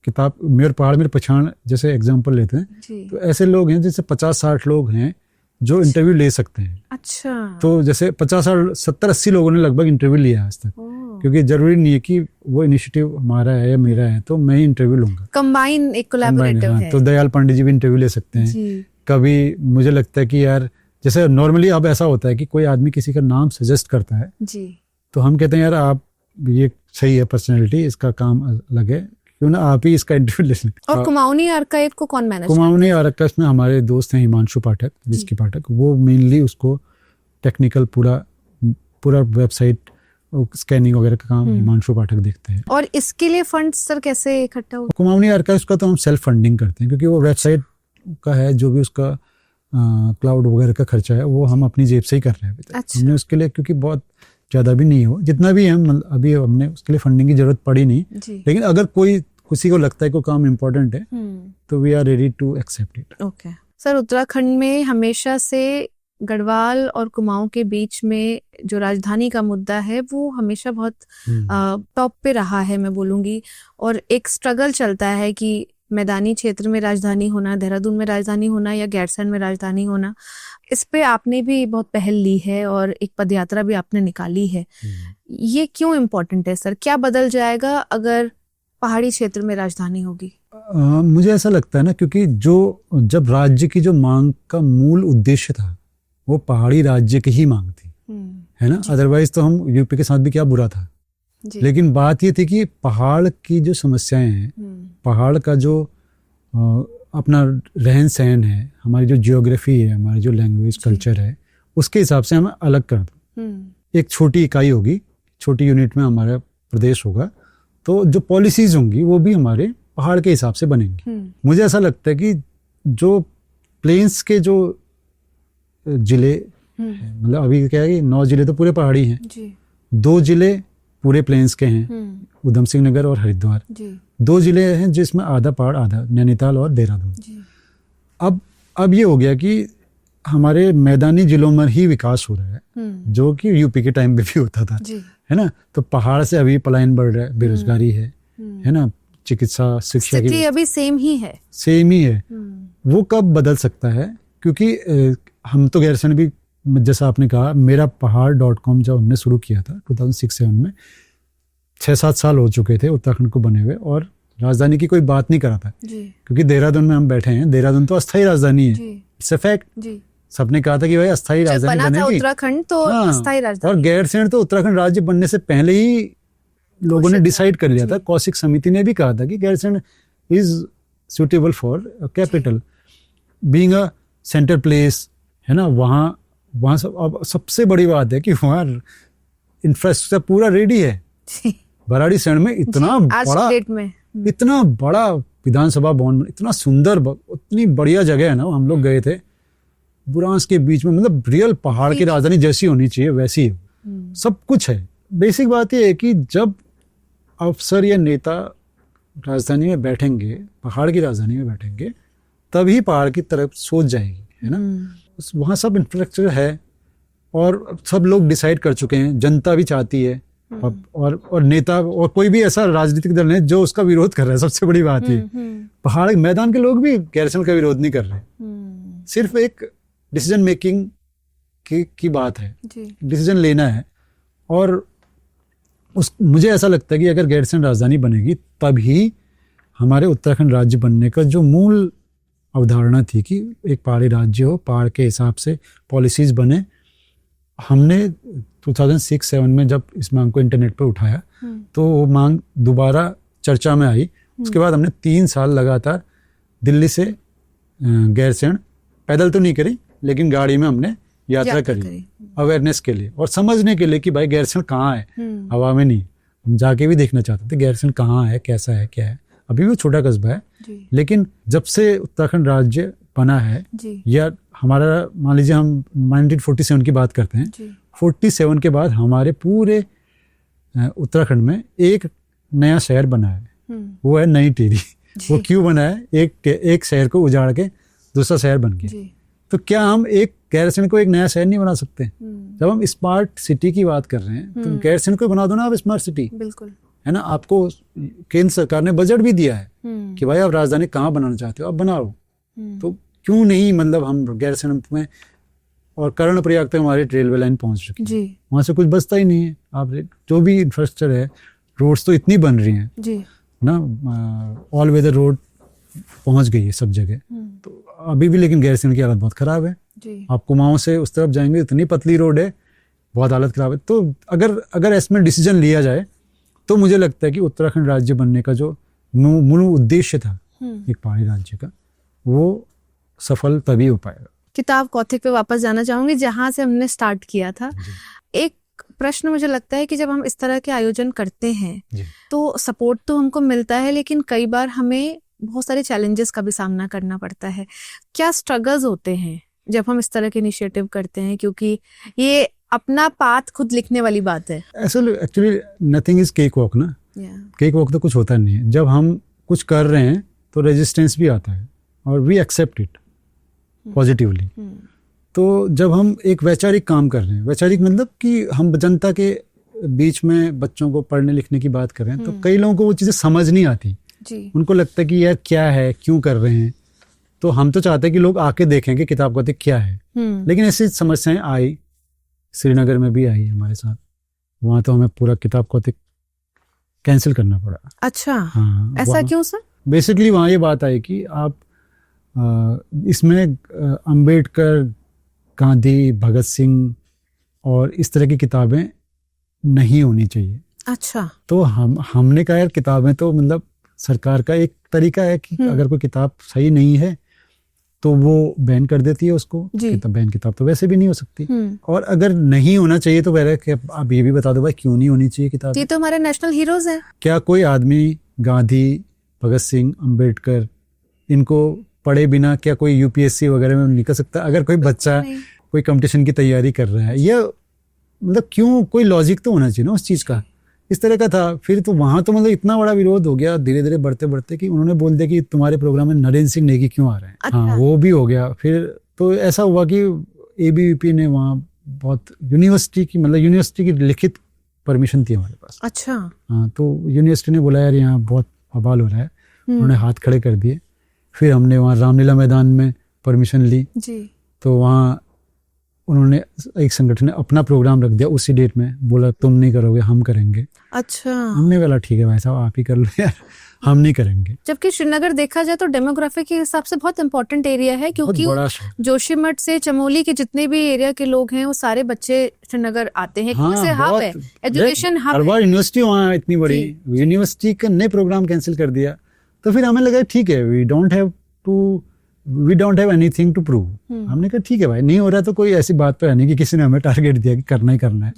किताब मेरे पहाड़ मेरे पहचान जैसे एग्जांपल लेते हैं, तो ऐसे लोग हैं जैसे 50-60 लोग हैं जो इंटरव्यू ले सकते हैं। अच्छा, तो जैसे 50-70-80 लोगों ने लगभग इंटरव्यू लिया आज तक, क्योंकि जरूरी नहीं है कि वो इनिशिएटिव हमारा है या मेरा है तो मैं ही इंटरव्यू लूंगा। कंबाइन एक कोलैबोरेटिव है। तो दयाल पांडे जी भी इंटरव्यू ले सकते हैं। कभी मुझे लगता है कि यार, जैसे नॉर्मली अब ऐसा होता है कि कोई आदमी किसी का नाम सजेस्ट करता है जी, तो हम कहते हैं यार आप, ये सही है पर्सनैलिटी, इसका काम अलग है, क्यों ना आप ही इसका इंटरव्यू ले लें। और कुमाऊनी आर्काइव को कौन मैनेज? कुमाऊनी आर्काइव में हमारे दोस्त हैं हिमांशु पाठक, विस्की पाठक, वो मेनली उसको टेक्निकल पूरा वेबसाइट स्कैनिंग वगैरह का काम हिमांशु पाठक देखते हैं। और इसके लिए फंड सर कैसे इकट्ठा हो? कुमाऊनी आर्काइव का तो हम सेल्फ फंडिंग करते हैं, क्योंकि वो वेबसाइट का है, जो भी उसका क्लाउड वगैरह का खर्चा है वो हम अपनी जेब से ही कर रहे हैं अभी तक। अच्छा। हमने उसके लिए, क्योंकि बहुत ज्यादा भी नहीं हो, जितना भी है अभी हमने उसके लिए फंडिंग की जरूरत पड़ी नहीं, लेकिन अगर किसी को लगता है कोई काम इम्पोर्टेंट है तो we are ready to accept it. Okay sir, Uttarakhand में हमेशा से गढ़वाल और कुमाऊं के बीच में जो राजधानी का मुद्दा है वो हमेशा बहुत टॉप पे रहा है, मैं बोलूंगी, और एक स्ट्रगल चलता है कि मैदानी क्षेत्र में राजधानी होना, देहरादून में राजधानी होना या गैरसैंण में राजधानी होना, इस पे आपने भी बहुत पहल ली है और एक पदयात्रा भी आपने निकाली है। ये क्यों इम्पोर्टेंट है सर? क्या बदल जाएगा अगर पहाड़ी क्षेत्र में राजधानी होगी? मुझे ऐसा लगता है ना, क्योंकि जब राज्य की जो मांग का मूल उद्देश्य था वो पहाड़ी राज्य की ही मांग थी, है ना। अदरवाइज तो हम यूपी के साथ भी क्या बुरा था। लेकिन बात ये थी कि पहाड़ की जो समस्याएं हैं, पहाड़ का जो अपना रहन सहन है, हमारी जो जियोग्राफी है, हमारी जो लैंग्वेज कल्चर है, उसके हिसाब से हमें अलग कर दो। एक छोटी इकाई होगी, छोटी यूनिट में हमारा प्रदेश होगा, तो जो पॉलिसीज होंगी वो भी हमारे पहाड़ के हिसाब से बनेंगी। मुझे ऐसा लगता है कि जो प्लेन्स के जो जिले, मतलब अभी क्या है कि 9 जिले तो पूरे पहाड़ी हैं, 2 जिले पूरे प्लेन्स के हैं, उधम सिंह नगर और हरिद्वार। 2 जिले हैं जिसमें आधा पहाड़ आधा, नैनीताल और देहरादून। अब ये हो गया कि हमारे मैदानी जिलों में ही विकास हो रहा है, जो कि यूपी के टाइम पे भी होता था, है ना। तो पहाड़ से अभी पलायन बढ़ रहा है, बेरोजगारी है ना, चिकित्सा शिक्षा की अभी सेम ही है। वो कब बदल सकता है? क्योंकि हम तो गैरसैंण भी, जैसा आपने कहा, मेरा पहाड़.com जब हमने शुरू किया था 2006-07 में, 6-7 साल हो चुके थे उत्तराखंड को बने हुए, और राजधानी की कोई बात नहीं करा था, क्योंकि देहरादून में हम बैठे हैं। देहरादून तो अस्थायी राजधानी है, इट्स अ फैक्ट। सबने कहा था कि भाई अस्थायी राजधानी बनेगी, उत्तराखंड तो अस्थायी राजधानी, और गैरसैंण तो उत्तराखंड राज्य बनने से पहले ही लोगों ने डिसाइड कर लिया था। कौशिक समिति ने भी कहा था कि Gairsain is suitable for capital, being a centre place, है ना। वहाँ अब सबसे बड़ी बात है कि वहाँ इंफ्रास्ट्रक्चर पूरा रेडी है। भराड़ी सैण में इतना बड़ा विधानसभा भवन, इतना सुंदर, इतनी बढ़िया जगह है ना। हम लोग गए थे, बुरांस के बीच में, मतलब रियल पहाड़ की राजधानी जैसी होनी चाहिए वैसी है, सब कुछ है। बेसिक बात यह है कि जब अफसर या नेता राजधानी में बैठेंगे, पहाड़ की राजधानी में बैठेंगे, तभी पहाड़ की तरफ सोच जाएगी, है ना। वहाँ सब इंफ्रास्ट्रक्चर है और सब लोग डिसाइड कर चुके हैं, जनता भी चाहती है, और नेता और कोई भी ऐसा राजनीतिक दल है जो उसका विरोध कर रहा है। सबसे बड़ी बात है पहाड़ मैदान के लोग भी गैरसैंण का विरोध नहीं कर रहे, सिर्फ एक डिसीजन मेकिंग की बात है, डिसीजन लेना है। और मुझे ऐसा लगता है कि अगर गैरसैंण राजधानी बनेगी तभी हमारे उत्तराखंड राज्य बनने का जो मूल अवधारणा थी कि एक पहाड़ी राज्य हो, पहाड़ के हिसाब से पॉलिसीज बने। हमने 2006-07 में जब इस मांग को इंटरनेट पर उठाया तो वो मांग दोबारा चर्चा में आई। उसके बाद हमने 3 साल लगातार दिल्ली से गैरसैंण पैदल तो नहीं करी, लेकिन गाड़ी में हमने यात्रा करी अवेयरनेस के लिए और समझने के लिए कि भाई गैरसैंण कहाँ है, हवा में नहीं। हम जाके भी देखना चाहते थे गैरसैंण कहाँ है, कैसा है, क्या है। अभी भी छोटा कस्बा है, लेकिन जब से उत्तराखंड राज्य बना है, या हमारा मान लीजिए हम 1947 की बात करते हैं, 47 के बाद हमारे पूरे उत्तराखंड में एक नया शहर बना है, वो है नई टिहरी। वो क्यों बना है? एक शहर को उजाड़ के दूसरा शहर बन गया। तो क्या हम एक गैरसैंण को एक नया शहर नहीं बना सकते? जब हम स्मार्ट सिटी की बात कर रहे हैं तो गैरसैंण को बना दो ना आप स्मार्ट सिटी, बिल्कुल, है ना। आपको केंद्र सरकार ने बजट भी दिया है कि भाई आप राजधानी कहाँ बनाना चाहते हो, आप बनाओ। तो क्यों नहीं, मतलब हम गैरसैंण में, और कर्णप्रयाग तक हमारी रेलवे लाइन पहुंच चुकी है, वहां से कुछ बचता ही नहीं है। आप जो भी इंफ्रास्ट्रक्चर है, रोड्स तो इतनी बन रही हैं ना, ऑल वेदर रोड पहुंच गई है सब जगह। तो अभी भी लेकिन गैरसैंण की हालत बहुत खराब है। आप कुमाऊं से उस तरफ जाएंगे, इतनी पतली रोड है, बहुत हालत खराब है। तो अगर इसमें डिसीजन लिया जाए तो मुझे लगता है कि उत्तराखंड राज्य बनने का जो मूल उद्देश्य था एक पहाड़ी राज्य का, वो सफल तभी हो पाएगा। किताब कौथिग पे वापस जाना चाहूंगी जहां से हमने स्टार्ट किया था। एक प्रश्न मुझे लगता है कि जब हम इस तरह के आयोजन करते हैं तो सपोर्ट तो हमको मिलता है, लेकिन कई बार हमें बहुत सारे चैलेंजेस का भी सामना करना पड़ता है। क्या स्ट्रगल्स होते हैं जब हम इस तरह के इनिशिएटिव करते हैं, क्योंकि ये अपना पाथ खुद लिखने वाली बात है। Actually nothing is cake walk ना, केक वॉक तो कुछ होता नहीं है। जब हम कुछ कर रहे हैं तो रेजिस्टेंस भी आता है और वी एक्सेप्ट इट पॉजिटिवली। तो जब हम एक वैचारिक काम कर रहे हैं, वैचारिक मतलब कि हम जनता के बीच में बच्चों को पढ़ने लिखने की बात कर रहे हैं, तो कई लोगों को वो चीज़ें समझ नहीं आती जी। उनको लगता है कि यार क्या है, क्यों कर रहे हैं। तो हम तो चाहते हैं कि लोग आके देखें कि किताब कौतिक क्या है। लेकिन ऐसी समस्याएं आई, श्रीनगर में भी आई हमारे साथ। वहाँ तो हमें पूरा किताब कौतिक कैंसिल करना पड़ा। अच्छा, हाँ, ऐसा क्यों सर? बेसिकली वहाँ ये बात आई कि आप इसमें अंबेडकर, गांधी, भगत सिंह और इस तरह की किताबें नहीं होनी चाहिए। अच्छा। तो हमने कहा यार किताबें तो मतलब सरकार का एक तरीका है कि अगर कोई किताब सही नहीं है तो वो बैन कर देती है उसको। किताब तो वैसे भी नहीं हो सकती। और अगर नहीं होना चाहिए तो आप ये भी बता दो भाई क्यों नहीं होनी चाहिए किताब। ये तो हमारे नेशनल हीरोज हैं। क्या कोई आदमी गांधी, भगत सिंह, अंबेडकर इनको पढ़े बिना क्या कोई यूपीएससी वगैरह में निकल सकता? अगर कोई बच्चा कोई कंपटीशन की तैयारी कर रहा है, या मतलब क्यों, कोई लॉजिक तो होना चाहिए ना उस चीज का। इस तरह का था। फिर तो वहां तो मतलब इतना बड़ा विरोध हो गया धीरे धीरे बढ़ते बढ़ते कि उन्होंने बोल दिया कि तुम्हारे प्रोग्राम में नरेंद्र सिंह नेगी क्यों आ रहे हैं। अच्छा। हाँ, वो भी हो गया। फिर तो ऐसा हुआ कि एबीवीपी ने वहाँ बहुत यूनिवर्सिटी की लिखित परमिशन थी हमारे पास। अच्छा। हाँ, तो यूनिवर्सिटी ने बोला यार यहाँ बहुत बवाल हो रहा है। उन्होंने हाथ खड़े कर दिए। फिर हमने वहाँ रामलीला मैदान में परमिशन ली जी। तो वहाँ उन्होंने एक संगठन ने अपना प्रोग्राम रख दिया उसी डेट में, बोला तुम नहीं करोगे हम करेंगे। अच्छा। हमने बोला ठीक है भाई साहब आप ही कर लो यार, हम नहीं करेंगे। जबकि श्रीनगर देखा जाए तो डेमोग्राफी के हिसाब से बहुत इंपॉर्टेंट एरिया है, क्योंकि जोशीमठ से चमोली के जितने भी एरिया के लोग हैं वो सारे बच्चे श्रीनगर आते हैं। हाँ, हब है, एजुकेशन हब है। यूनिवर्सिटी वहाँ इतनी बड़ी, यूनिवर्सिटी ने प्रोग्राम कैंसिल कर दिया। तो फिर हमें लगा ठीक है, we don't have anything to prove. हमने कहा ठीक है भाई, नहीं हो रहा तो कोई ऐसी बात पे है नहीं कि किसी ने हमें टारगेट दिया कि करना ही करना है।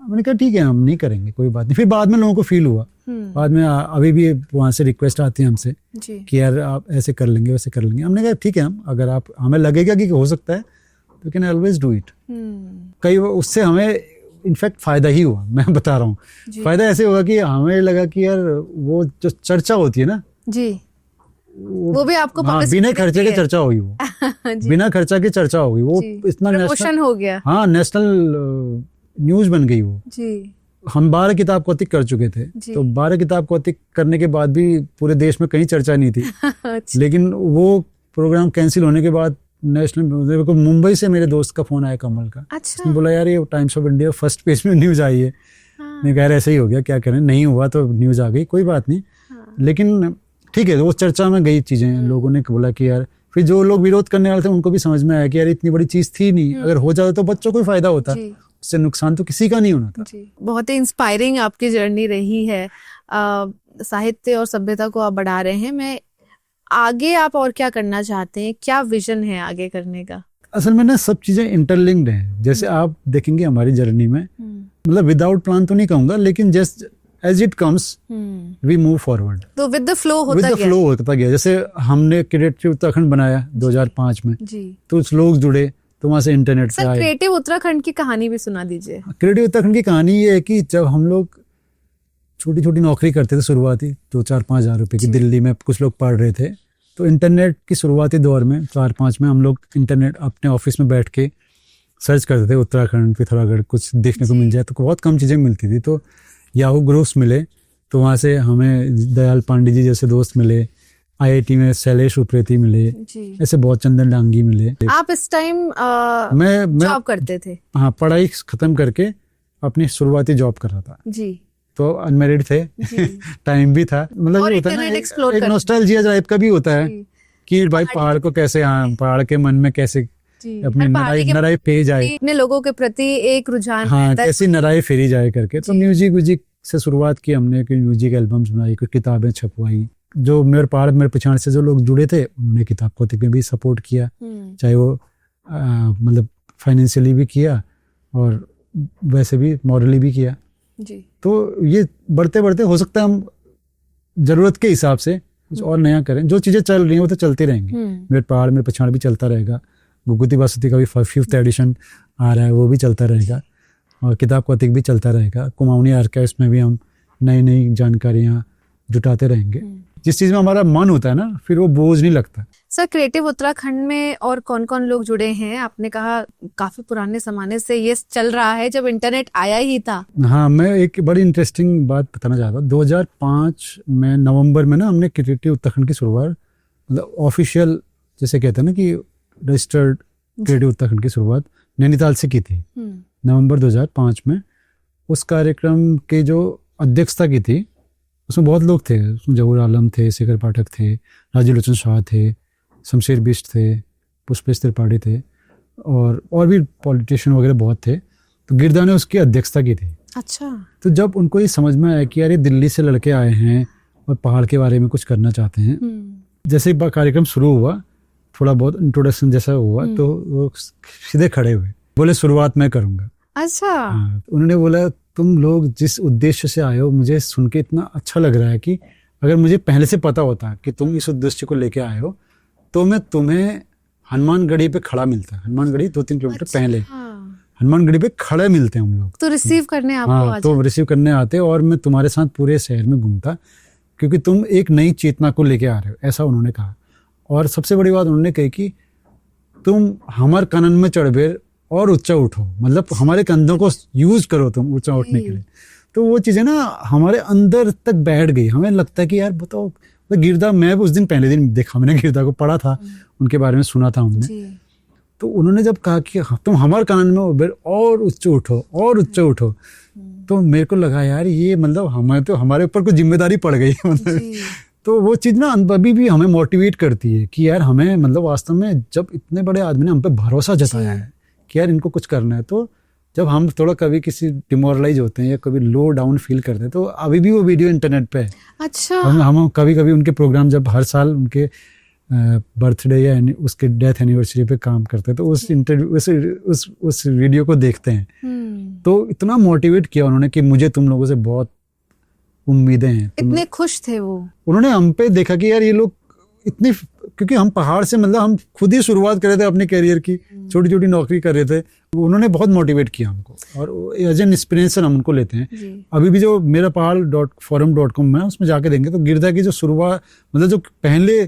हमने कहा ठीक है हम नहीं करेंगे, कोई बात नहीं। फिर बाद में लोगों को फील हुआ, बाद में अभी भी वहां से रिक्वेस्ट आती है हमसे कि यार आप ऐसे कर लेंगे वैसे कर लेंगे। हमने कहा ठीक है, हम अगर आप हमें लगेगा कि हो सकता है तो कैन ऑलवेज डू इट। कई उससे हमें इनफैक्ट फायदा ही हुआ, मैं बता रहा हूँ। फायदा ऐसे हुआ कि हमें लगा कि यार वो जो चर्चा होती है ना जी, वो भी आपको बिना खर्चे के चर्चा हुई। वो बिना खर्चा के चर्चा होगी, वो इतना नेशनल हो गया। हाँ, नेशनल न्यूज बन गई वो जी। हम 12 किताब कौतिक कर चुके थे, तो 12 किताब कौतिक करने के बाद भी पूरे देश में कहीं चर्चा नहीं थी। लेकिन वो प्रोग्राम कैंसिल होने के बाद नेशनल, मुंबई से मेरे दोस्त का फोन आया कमल का। अच्छा। उसने बोला यार ये times of India first page में न्यूज आई है। मैं कह रहा ऐसे ही हो गया, क्या करें, नहीं हुआ तो न्यूज आ गई, कोई बात नहीं। लेकिन ठीक है, वो चर्चा में गई चीजें, लोगों ने बोला कि यार, फिर जो लोग विरोध करने वाले थे उनको भी समझ में आया कि यार इतनी बड़ी चीज थी नहीं, अगर हो जाता तो बच्चों को ही फायदा होता, उससे नुकसान तो किसी का नहीं होना था जी। बहुत ही इंस्पायरिंग आपकी जर्नी रही है। साहित्य और सभ्यता को आप बढ़ा रहे हैं। मैं आगे आप और क्या करना चाहते हैं, क्या विजन है आगे करने का? असल में ना सब चीजें इंटरलिंक्ड हैं। जैसे आप देखेंगे हमारी जर्नी में, मतलब विदाउट प्लान तो नहीं कहूंगा, लेकिन just as it comes we move forward। तो with the flow होता गया। जैसे हमने क्रिएटिव उत्तराखंड बनाया 2005 में जी। तो लोग जुड़े, तो वहां से इंटरनेट पे आए। क्रिएटिव उत्तराखंड की कहानी भी सुना दीजिए। क्रिएटिव उत्तराखंड की कहानी ये है कि जब हम लोग छोटी छोटी नौकरी करते थे शुरुआती 2-4-5 हज़ार रुपए की, दिल्ली में कुछ लोग पढ़ रहे थे, तो इंटरनेट की शुरुआती दौर में 4-5 में हम लोग इंटरनेट अपने ऑफिस में बैठ के सर्च करते थे उत्तराखंड, पिथौरागढ़, कुछ देखने को मिल जाए, तो बहुत कम चीजें मिलती थी। तो याहू ग्रुप्स मिले, तो वहाँ से हमें दयाल पांडे जी जैसे दोस्त मिले, आईआईटी में शैलेश उप्रेती मिले, ऐसे बहुत, चंदन डांगी मिले। आप इस टाइम मैं जॉब करते थे? हाँ, पढ़ाई खत्म करके अपनी शुरुआती जॉब कर रहा था जी। तो अनमैरिड थे, टाइम भी था, मतलब ये होता है ना एक नॉस्टैल्जिया टाइप का भी होता है कि भाई पहाड़ को कैसे, पहाड़ के मन में कैसे अपनी नराई फेरी जाए, अपने लोगों के प्रति एक रुझान, हाँ, कैसी नराई फेरी जाए करके। तो म्यूजिक से शुरुआत की हमने, कि म्यूजिक एल्बम्स बनाई, कुछ किताबें छपवाई। जो मेरे पहाड़ मेरे पछाड़ से जो लोग जुड़े थे उन्होंने किताब कौतिक में भी सपोर्ट किया, चाहे वो मतलब फाइनेंशियली भी किया और वैसे भी मॉरली भी किया जी। तो ये बढ़ते बढ़ते हो सकता है हम जरूरत के हिसाब से कुछ और नया करें। जो चीजें चल रही हैं वो तो चलती रहेंगी। मेरे पहाड़ मेरे पछाड़ भी चलता रहेगा, गुगुती बासुती का भी 5th एडिशन आ रहा है, वो भी चलता रहेगा, और किताब कौतिक भी चलता रहेगा। कुमाऊनी आर्काइव्स में भी हम नई नई जानकारियाँ जुटाते रहेंगे। जिस चीज़ में हमारा मन होता है ना, फिर वो बोझ नहीं लगता। सर, क्रिएटिव उत्तराखंड में और कौन कौन लोग जुड़े हैं? आपने कहा काफी पुराने जमाने से ये चल रहा है, जब इंटरनेट आया ही था। हाँ, मैं एक बड़ी इंटरेस्टिंग बात बताना चाहता हूँ। 2005 में नवंबर में ना हमने क्रिएटिव उत्तराखंड की शुरुआत, मतलब ऑफिशियल जैसे कहते हैं ना कि रजिस्टर्ड क्रिएटिव उत्तराखंड की शुरुआत नैनीताल से की थी नवंबर 2005 में। उस कार्यक्रम के जो अध्यक्षता की थी उसमें बहुत लोग थे। उसमें जहूर आलम थे, शेखर पाठक थे, राजीव लोचन शाह थे, शमशेर बिष्ट थे, पुष्पेश त्रिपाठी थे और भी पॉलिटिशियन वगैरह बहुत थे। तो गिरदा ने उसकी अध्यक्षता की थी। अच्छा। तो जब उनको ये समझ में आया कि यार ये दिल्ली से लड़के आए हैं और पहाड़ के बारे में कुछ करना चाहते हैं, जैसे ही कार्यक्रम शुरू हुआ, थोड़ा बहुत इंट्रोडक्शन जैसा हुआ, तो वो सीधे खड़े हुए, बोले शुरुआत मैं करूँगा। अच्छा। हाँ, उन्होंने बोला तुम लोग जिस उद्देश्य से आए हो, मुझे सुन के इतना अच्छा लग रहा है कि अगर मुझे पहले से पता होता कि तुम इस उद्देश्य को लेके आए हो तो मैं तुम्हें हनुमानगढ़ी पे खड़ा मिलता। हनुमानगढ़ी 2-3 किलोमीटर पहले हनुमानगढ़ी पे खड़े मिलते हैं हम लोग, तो रिसीव करने आपको हाँ, तो रिसीव करने आते और मैं तुम्हारे साथ पूरे शहर में घूमता, क्योंकि तुम एक नई चेतना को लेके आ रहे हो, ऐसा उन्होंने कहा। और सबसे बड़ी बात उन्होंने कही कि तुम हमारे कानन में चढ़ और ऊंचा उठो, मतलब हमारे कंधों को यूज करो तुम ऊंचा उठने के लिए। तो वो चीजें ना हमारे अंदर तक बैठ गई। हमें लगता है कि यार बताओ, गिरदा, मैं उस दिन पहले दिन देखा, मैंने गिरदा को पढ़ा था, उनके बारे में सुना था हमने। तो उन्होंने जब कहा कि तुम हमारे कानन में और उच्च उठो और उच्च उठो, तो मेरे को लगा यार ये मतलब हमारे ऊपर कोई जिम्मेदारी पड़ गई मतलब। तो वो चीज़ ना अभी भी हमें मोटिवेट करती है कि यार हमें मतलब वास्तव में जब इतने बड़े आदमी ने हम पे भरोसा जताया है कि यार इनको कुछ करना है, तो जब हम थोड़ा कभी किसी डिमोरलाइज होते हैं या कभी लो डाउन फील करते हैं, तो अभी भी वो वीडियो इंटरनेट पे है। अच्छा। हम कभी कभी उनके प्रोग्राम, जब हर साल उनके बर्थडे या उसके डेथ एनिवर्सरी पे काम करते हैं, तो उस इंटरव्यू उस वीडियो को देखते हैं। तो इतना मोटिवेट किया उन्होंने कि मुझे तुम लोगों से बहुत उम्मीदें हैं। इतने खुश थे वो। उन्होंने हम पे देखा कि यार ये लोग इतनी, क्योंकि हम पहाड़ से मतलब हम खुद ही शुरुआत कर रहे थे अपने करियर की, छोटी छोटी नौकरी कर रहे थे। उन्होंने बहुत मोटिवेट किया हमको और एज एन इंस्पिरेशन हम उनको लेते हैं। अभी भी जो मेरा पहाड़.forum.com है उसमें जाके देंगे तो गिरदा की जो शुरुआत, मतलब जो पहले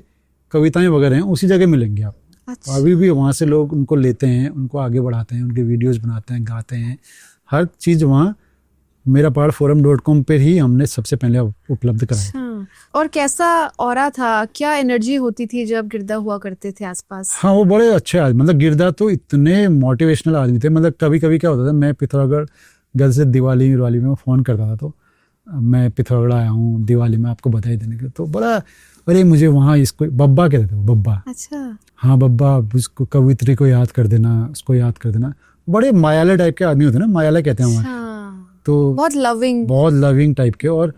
कविताएं वगैरह हैं उसी जगह मिलेंगे आप। अच्छा। अभी भी वहाँ से लोग उनको लेते हैं, उनको आगे बढ़ाते हैं, उनके वीडियोज बनाते हैं, गाते हैं, हर चीज़ वहाँ मेरा पहाड़.forum.com पे ही हमने सबसे पहले उपलब्ध कराया। और कैसा ऑरा था, क्या एनर्जी होती थी जब गिरदा हुआ करते थे आसपास? हाँ, वो बड़े अच्छे आदमी, मतलब गिरदा तो इतने मोटिवेशनल आदमी थे। मतलब कभी कभी क्या होता था, मैं पिथौरागढ़ घर से दिवाली में फ़ोन करता था, तो मैं पिथौरागढ़ आया हूँ दिवाली में आपको बधाई देने के लिए, तो बड़ा अरे मुझे वहाँ इसको बब्बा कहते थे, वो बब्बा। अच्छा। हाँ बब्बा, उसको कवित्री को याद कर देना, उसको याद कर देना। बड़े मायाला टाइप के आदमी होते हैं ना, मायाला कहते हैं हमारे। तो बहुत लविंग टाइप के, और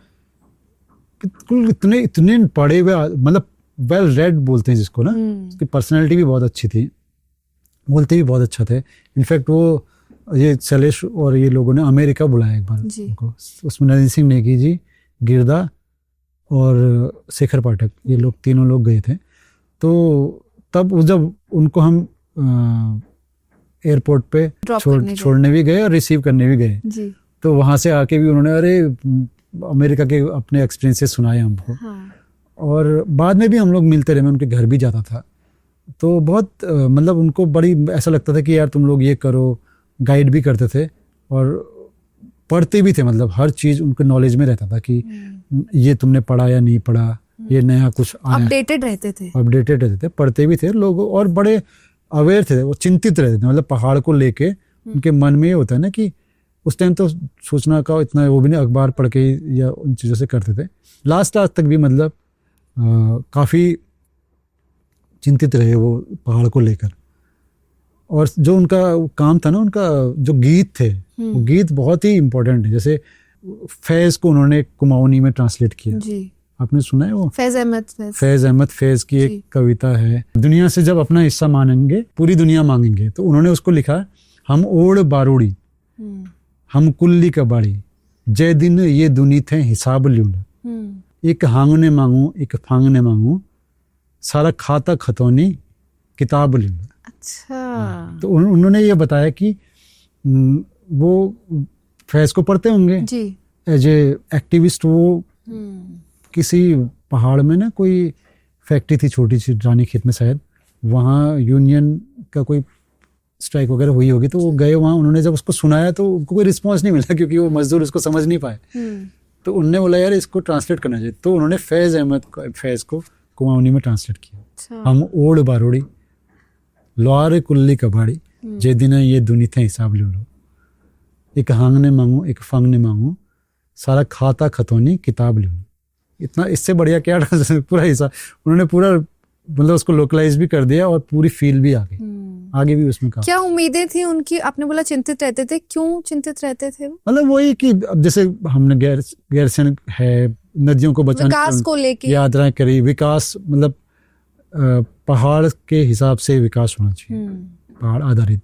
इतने पढ़े हुए, मतलब वेल रेड बोलते हैं जिसको ना। उसकी पर्सनैलिटी भी बहुत अच्छी थी, बोलते भी बहुत अच्छा थे। इनफैक्ट वो ये सलेश और ये लोगों ने अमेरिका बुलाया एक बार उनको, उसमें नरेंद्र सिंह नेगी जी, गिरदा और शेखर पाठक, ये लोग तीनों लोग गए थे। तो तब जब उनको हम एयरपोर्ट पे छोड़ने भी गए और रिसीव करने भी गए, तो वहाँ से आके भी उन्होंने अरे अमेरिका के अपने एक्सपीरियंसेस सुनाए हमको। हाँ। और बाद में भी हम लोग मिलते रहे, मैं उनके घर भी जाता था, तो बहुत मतलब उनको बड़ी ऐसा लगता था कि यार तुम लोग ये करो, गाइड भी करते थे और पढ़ते भी थे, मतलब हर चीज़ उनके नॉलेज में रहता था कि ये तुमने पढ़ा या नहीं पढ़ा, ये नया कुछ आया, अपडेटेड रहते थे, पढ़ते भी थे लोग और बड़े अवेयर थे, वो चिंतित रहते थे, मतलब पहाड़ को लेके उनके मन में ये होता है ना कि उस टाइम तो सूचना का इतना वो भी नहीं, अखबार पढ़ के या उन चीज़ों से करते थे। लास्ट आज तक भी मतलब काफ़ी चिंतित रहे वो पहाड़ को लेकर। और जो उनका काम था ना, उनका जो गीत थे, वो गीत बहुत ही इम्पोर्टेंट है। जैसे फैज़ को उन्होंने कुमाऊनी में ट्रांसलेट किया जी। आपने सुना है वो? फैज़ अहमद फैज़ की एक कविता है, दुनिया से जब अपना हिस्सा मांगेंगे पूरी दुनिया मांगेंगे। तो उन्होंने उसको लिखा, हम ओढ़ बारूड़ी हम कुल्ली कबाड़ी, जय दिन ये दुनी थे हिसाब ल्यूला, एक हांगने मांगू एक फांगने मांगू, सारा खाता खतौनी किताब ल्यूला। अच्छा। तो उन्होंने ये बताया कि वो फैज़ को पढ़ते होंगे एज ए एक्टिविस्ट। वो किसी पहाड़ में ना कोई फैक्ट्री थी छोटी सी रानी खेत में शायद, वहाँ यूनियन का कोई स्ट्राइक वगैरह हुई होगी, तो वो गए वहाँ, उन्होंने जब उसको सुनाया तो उनको कोई रिस्पॉन्स नहीं मिला क्योंकि वो मजदूर उसको समझ नहीं पाए। तो उनने बोला यार इसको ट्रांसलेट करना चाहिए, तो उन्होंने फैज़ को कुमाऊनी में ट्रांसलेट किया। हम ओढ़ बारोड़ी लोहारे कुल्ली कबाड़ी जे दिन ये दुनी थे हिसाब ले लो, एक हांग ने मांगू एक फंग ने मांगू, सारा खाता खतौनी किताब ले लो। इतना इससे बढ़िया क्या पूरा हिसाब उन्होंने पूरा मतलब उसको लोकलाइज भी कर दिया और पूरी फील भी आ गई। आगे भी उसमें क्या उम्मीदें थी उनकी? आपने बोला चिंतित रहते थे, क्यों चिंतित रहते थे? मतलब वही कि अब जैसे हमने गैरसैंण है, नदियों को बचाने, विकास को लेके यात्राएं करी, विकास मतलब पहाड़ के हिसाब से विकास होना चाहिए, पहाड़ आधारित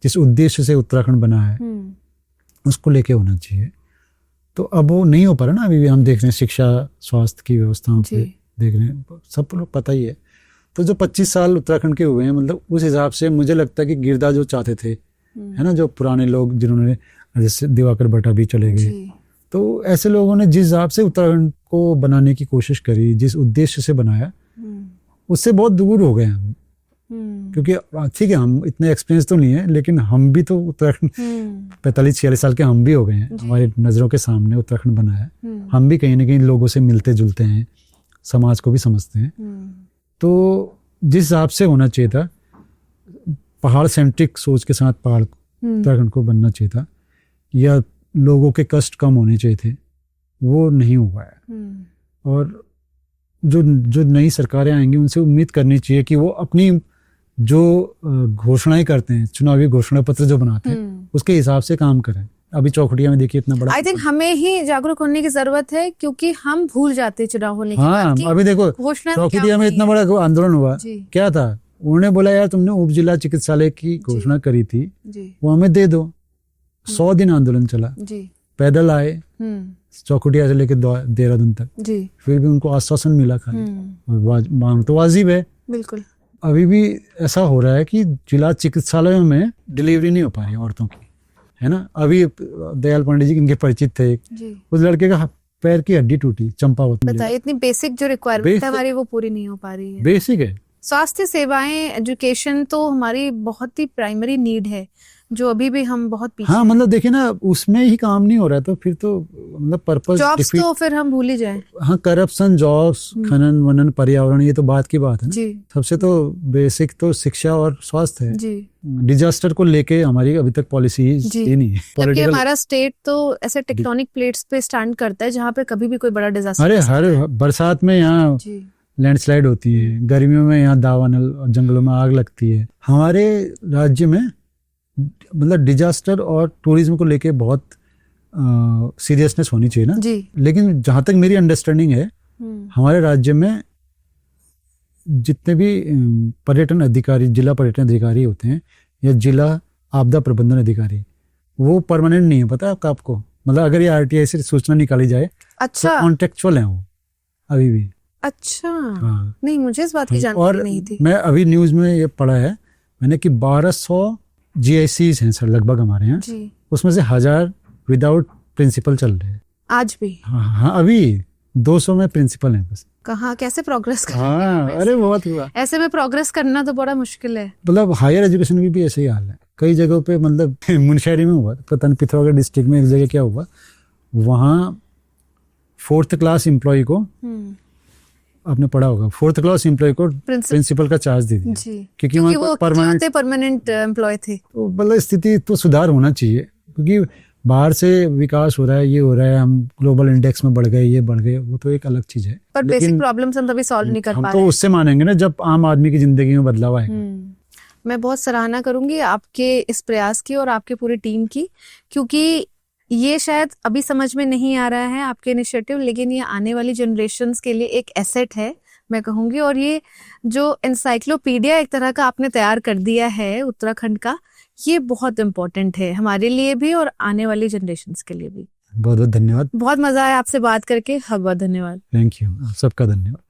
जिस उद्देश्य से उत्तराखंड बना है उसको लेके होना चाहिए। तो अब वो नहीं हो पा रहा ना, अभी भी हम देख रहे हैं शिक्षा स्वास्थ्य की व्यवस्थाओं पे देख रहे हैं, सब लोग पता ही है। तो जो 25 साल उत्तराखंड के हुए हैं, मतलब उस हिसाब से मुझे लगता है कि गिरदा जो चाहते थे, है ना, जो पुराने लोग जिन्होंने, जैसे दिवाकर भट्टा भी चले गए, तो ऐसे लोगों ने जिस हिसाब से उत्तराखंड को बनाने की कोशिश करी, जिस उद्देश्य से बनाया, उससे बहुत दूर हो गए हम। क्योंकि ठीक है हम इतने एक्सपीरियंस तो नहीं है, लेकिन हम भी तो उत्तराखंड 45-46 साल के हम भी हो गए हैं, हमारी नजरों के सामने उत्तराखंड बना है, हम भी कहीं ना कहीं लोगों से मिलते जुलते हैं, समाज को भी समझते हैं। तो जिस हिसाब से होना चाहिए था, पहाड़ सेंट्रिक सोच के साथ पहाड़ उत्तराखंड को बनना चाहिए था, या लोगों के कष्ट कम होने चाहिए थे, वो नहीं हुआ है। और जो नई सरकारें आएंगी उनसे उम्मीद करनी चाहिए कि वो अपनी जो घोषणाएं करते हैं, चुनावी घोषणा पत्र जो बनाते हैं, उसके हिसाब से काम करें। अभी चौखटिया में देखिए इतना बड़ा, आई थिंक हमें ही जागरूक होने की जरूरत है, क्योंकि हम भूल जाते चुनाव होने के बाद कि अभी देखो चौखटिया में इतना बड़ा आंदोलन हुआ, क्या था, उन्होंने बोला यार तुमने उप जिला चिकित्सालय की घोषणा करी थी, वो हमें दे दो। 100 दिन आंदोलन चला, पैदल आए चौखटिया से लेकर देहरादून तक, फिर भी उनको आश्वासन मिला खाली, मांग तो वाजिब है। बिल्कुल। अभी भी ऐसा हो रहा है कि जिला चिकित्सालयों में डिलीवरी नहीं हो पा रही औरतों की, है ना। अभी दयाल पांडे जी इनके परिचित थे, उस लड़के का पैर की हड्डी टूटी चंपावत में। बताइए, इतनी बेसिक जो रिक्वायरमेंट है हमारी वो पूरी नहीं हो पा रही है। बेसिक है, स्वास्थ्य सेवाएं, एजुकेशन तो हमारी बहुत ही प्राइमरी नीड है, जो अभी भी हम बहुत पीछे। हाँ, मतलब देखिए ना, उसमें ही काम नहीं हो रहा है, तो फिर तो मतलब पर्पस जॉब्स तो फिर हम भूल ही जाएं। हाँ, करप्शन, जॉब्स, खनन वनन, पर्यावरण, ये तो बात की बात है ना। सबसे तो बेसिक तो शिक्षा और स्वास्थ्य है जी। डिजास्टर को लेके हमारी अभी तक पॉलिसी ही नहीं है। जबकि हमारा स्टेट तो ऐसे टेक्टोनिक प्लेट्स पे स्टैंड करता है, जहाँ पे कभी भी कोई बड़ा डिजास्टर, अरे हर बरसात में यहाँ लैंडस्लाइड होती है, गर्मियों में यहाँ दावानल और जंगलों में आग लगती है। हमारे राज्य में मतलब डिजास्टर और टूरिज्म को लेके बहुत सीरियसनेस होनी चाहिए ना जी। लेकिन जहां तक मेरी अंडरस्टैंडिंग है, हमारे राज्य में जितने भी पर्यटन अधिकारी, जिला पर्यटन अधिकारी होते हैं या जिला आपदा प्रबंधन अधिकारी, वो परमानेंट नहीं है, पता है आपको। मतलब अगर ये आरटीआई से सूचना निकाली जाए, अच्छा, तो कॉन्टेक्चुअल है वो अभी भी। अच्छा, हाँ। नहीं, मुझे इस बात की जानकारी नहीं थी। मैं अभी न्यूज में ये पढ़ा है मैंने कि 1200 GICs हैं सर लगभग हमारे यहाँ, उसमें से 1000 विदाउट प्रिंसिपल चल रहे हैं आज भी। हाँ, अभी 200 में प्रिंसिपल हैं बस। कहाँ कैसे प्रोग्रेस कर? हाँ, अरे बहुत हुआ। ऐसे में प्रोग्रेस करना तो बड़ा मुश्किल है। मतलब हायर एजुकेशन में भी ऐसे ही हाल है कई जगहों पे। मतलब मुनस्यारी में हुआ, पता नहीं पिथौरागढ़ डिस्ट्रिक्ट में एक जगह क्या हुआ, वहाँ 4th क्लास एम्प्लॉय को, आपने पढ़ा होगा, 4th क्लास एम्प्लॉय को प्रिंसिपल का चार्ज दे दिया क्योंकि वो परमानेंट एम्प्लॉय थे। तो मतलब स्थिति तो सुधार होना चाहिए, क्योंकि बाहर से विकास हो रहा है, ये हो रहा है, हम ग्लोबल इंडेक्स में बढ़ गए, ये बढ़ गए, वो तो एक अलग चीज है, पर बेसिक प्रॉब्लम्स हम तभी सॉल्व नहीं कर पा रहे। हम तो उससे मानेंगे ना जब आम आदमी की जिंदगी में बदलाव आएगा। मैं बहुत सराहना करूंगी आपके इस प्रयास की और आपके पूरी टीम की, क्योंकि ये शायद अभी समझ में नहीं आ रहा है आपके इनिशिएटिव, लेकिन ये आने वाली जनरेशन्स के लिए एक एसेट है मैं कहूँगी। और ये जो एनसाइक्लोपीडिया एक तरह का आपने तैयार कर दिया है उत्तराखंड का, ये बहुत इम्पोर्टेंट है हमारे लिए भी और आने वाली जनरेशन्स के लिए भी। बहुत बहुत धन्यवाद। बहुत मजा आया आपसे बात करके, बहुत बहुत धन्यवाद। थैंक यू, सबका धन्यवाद।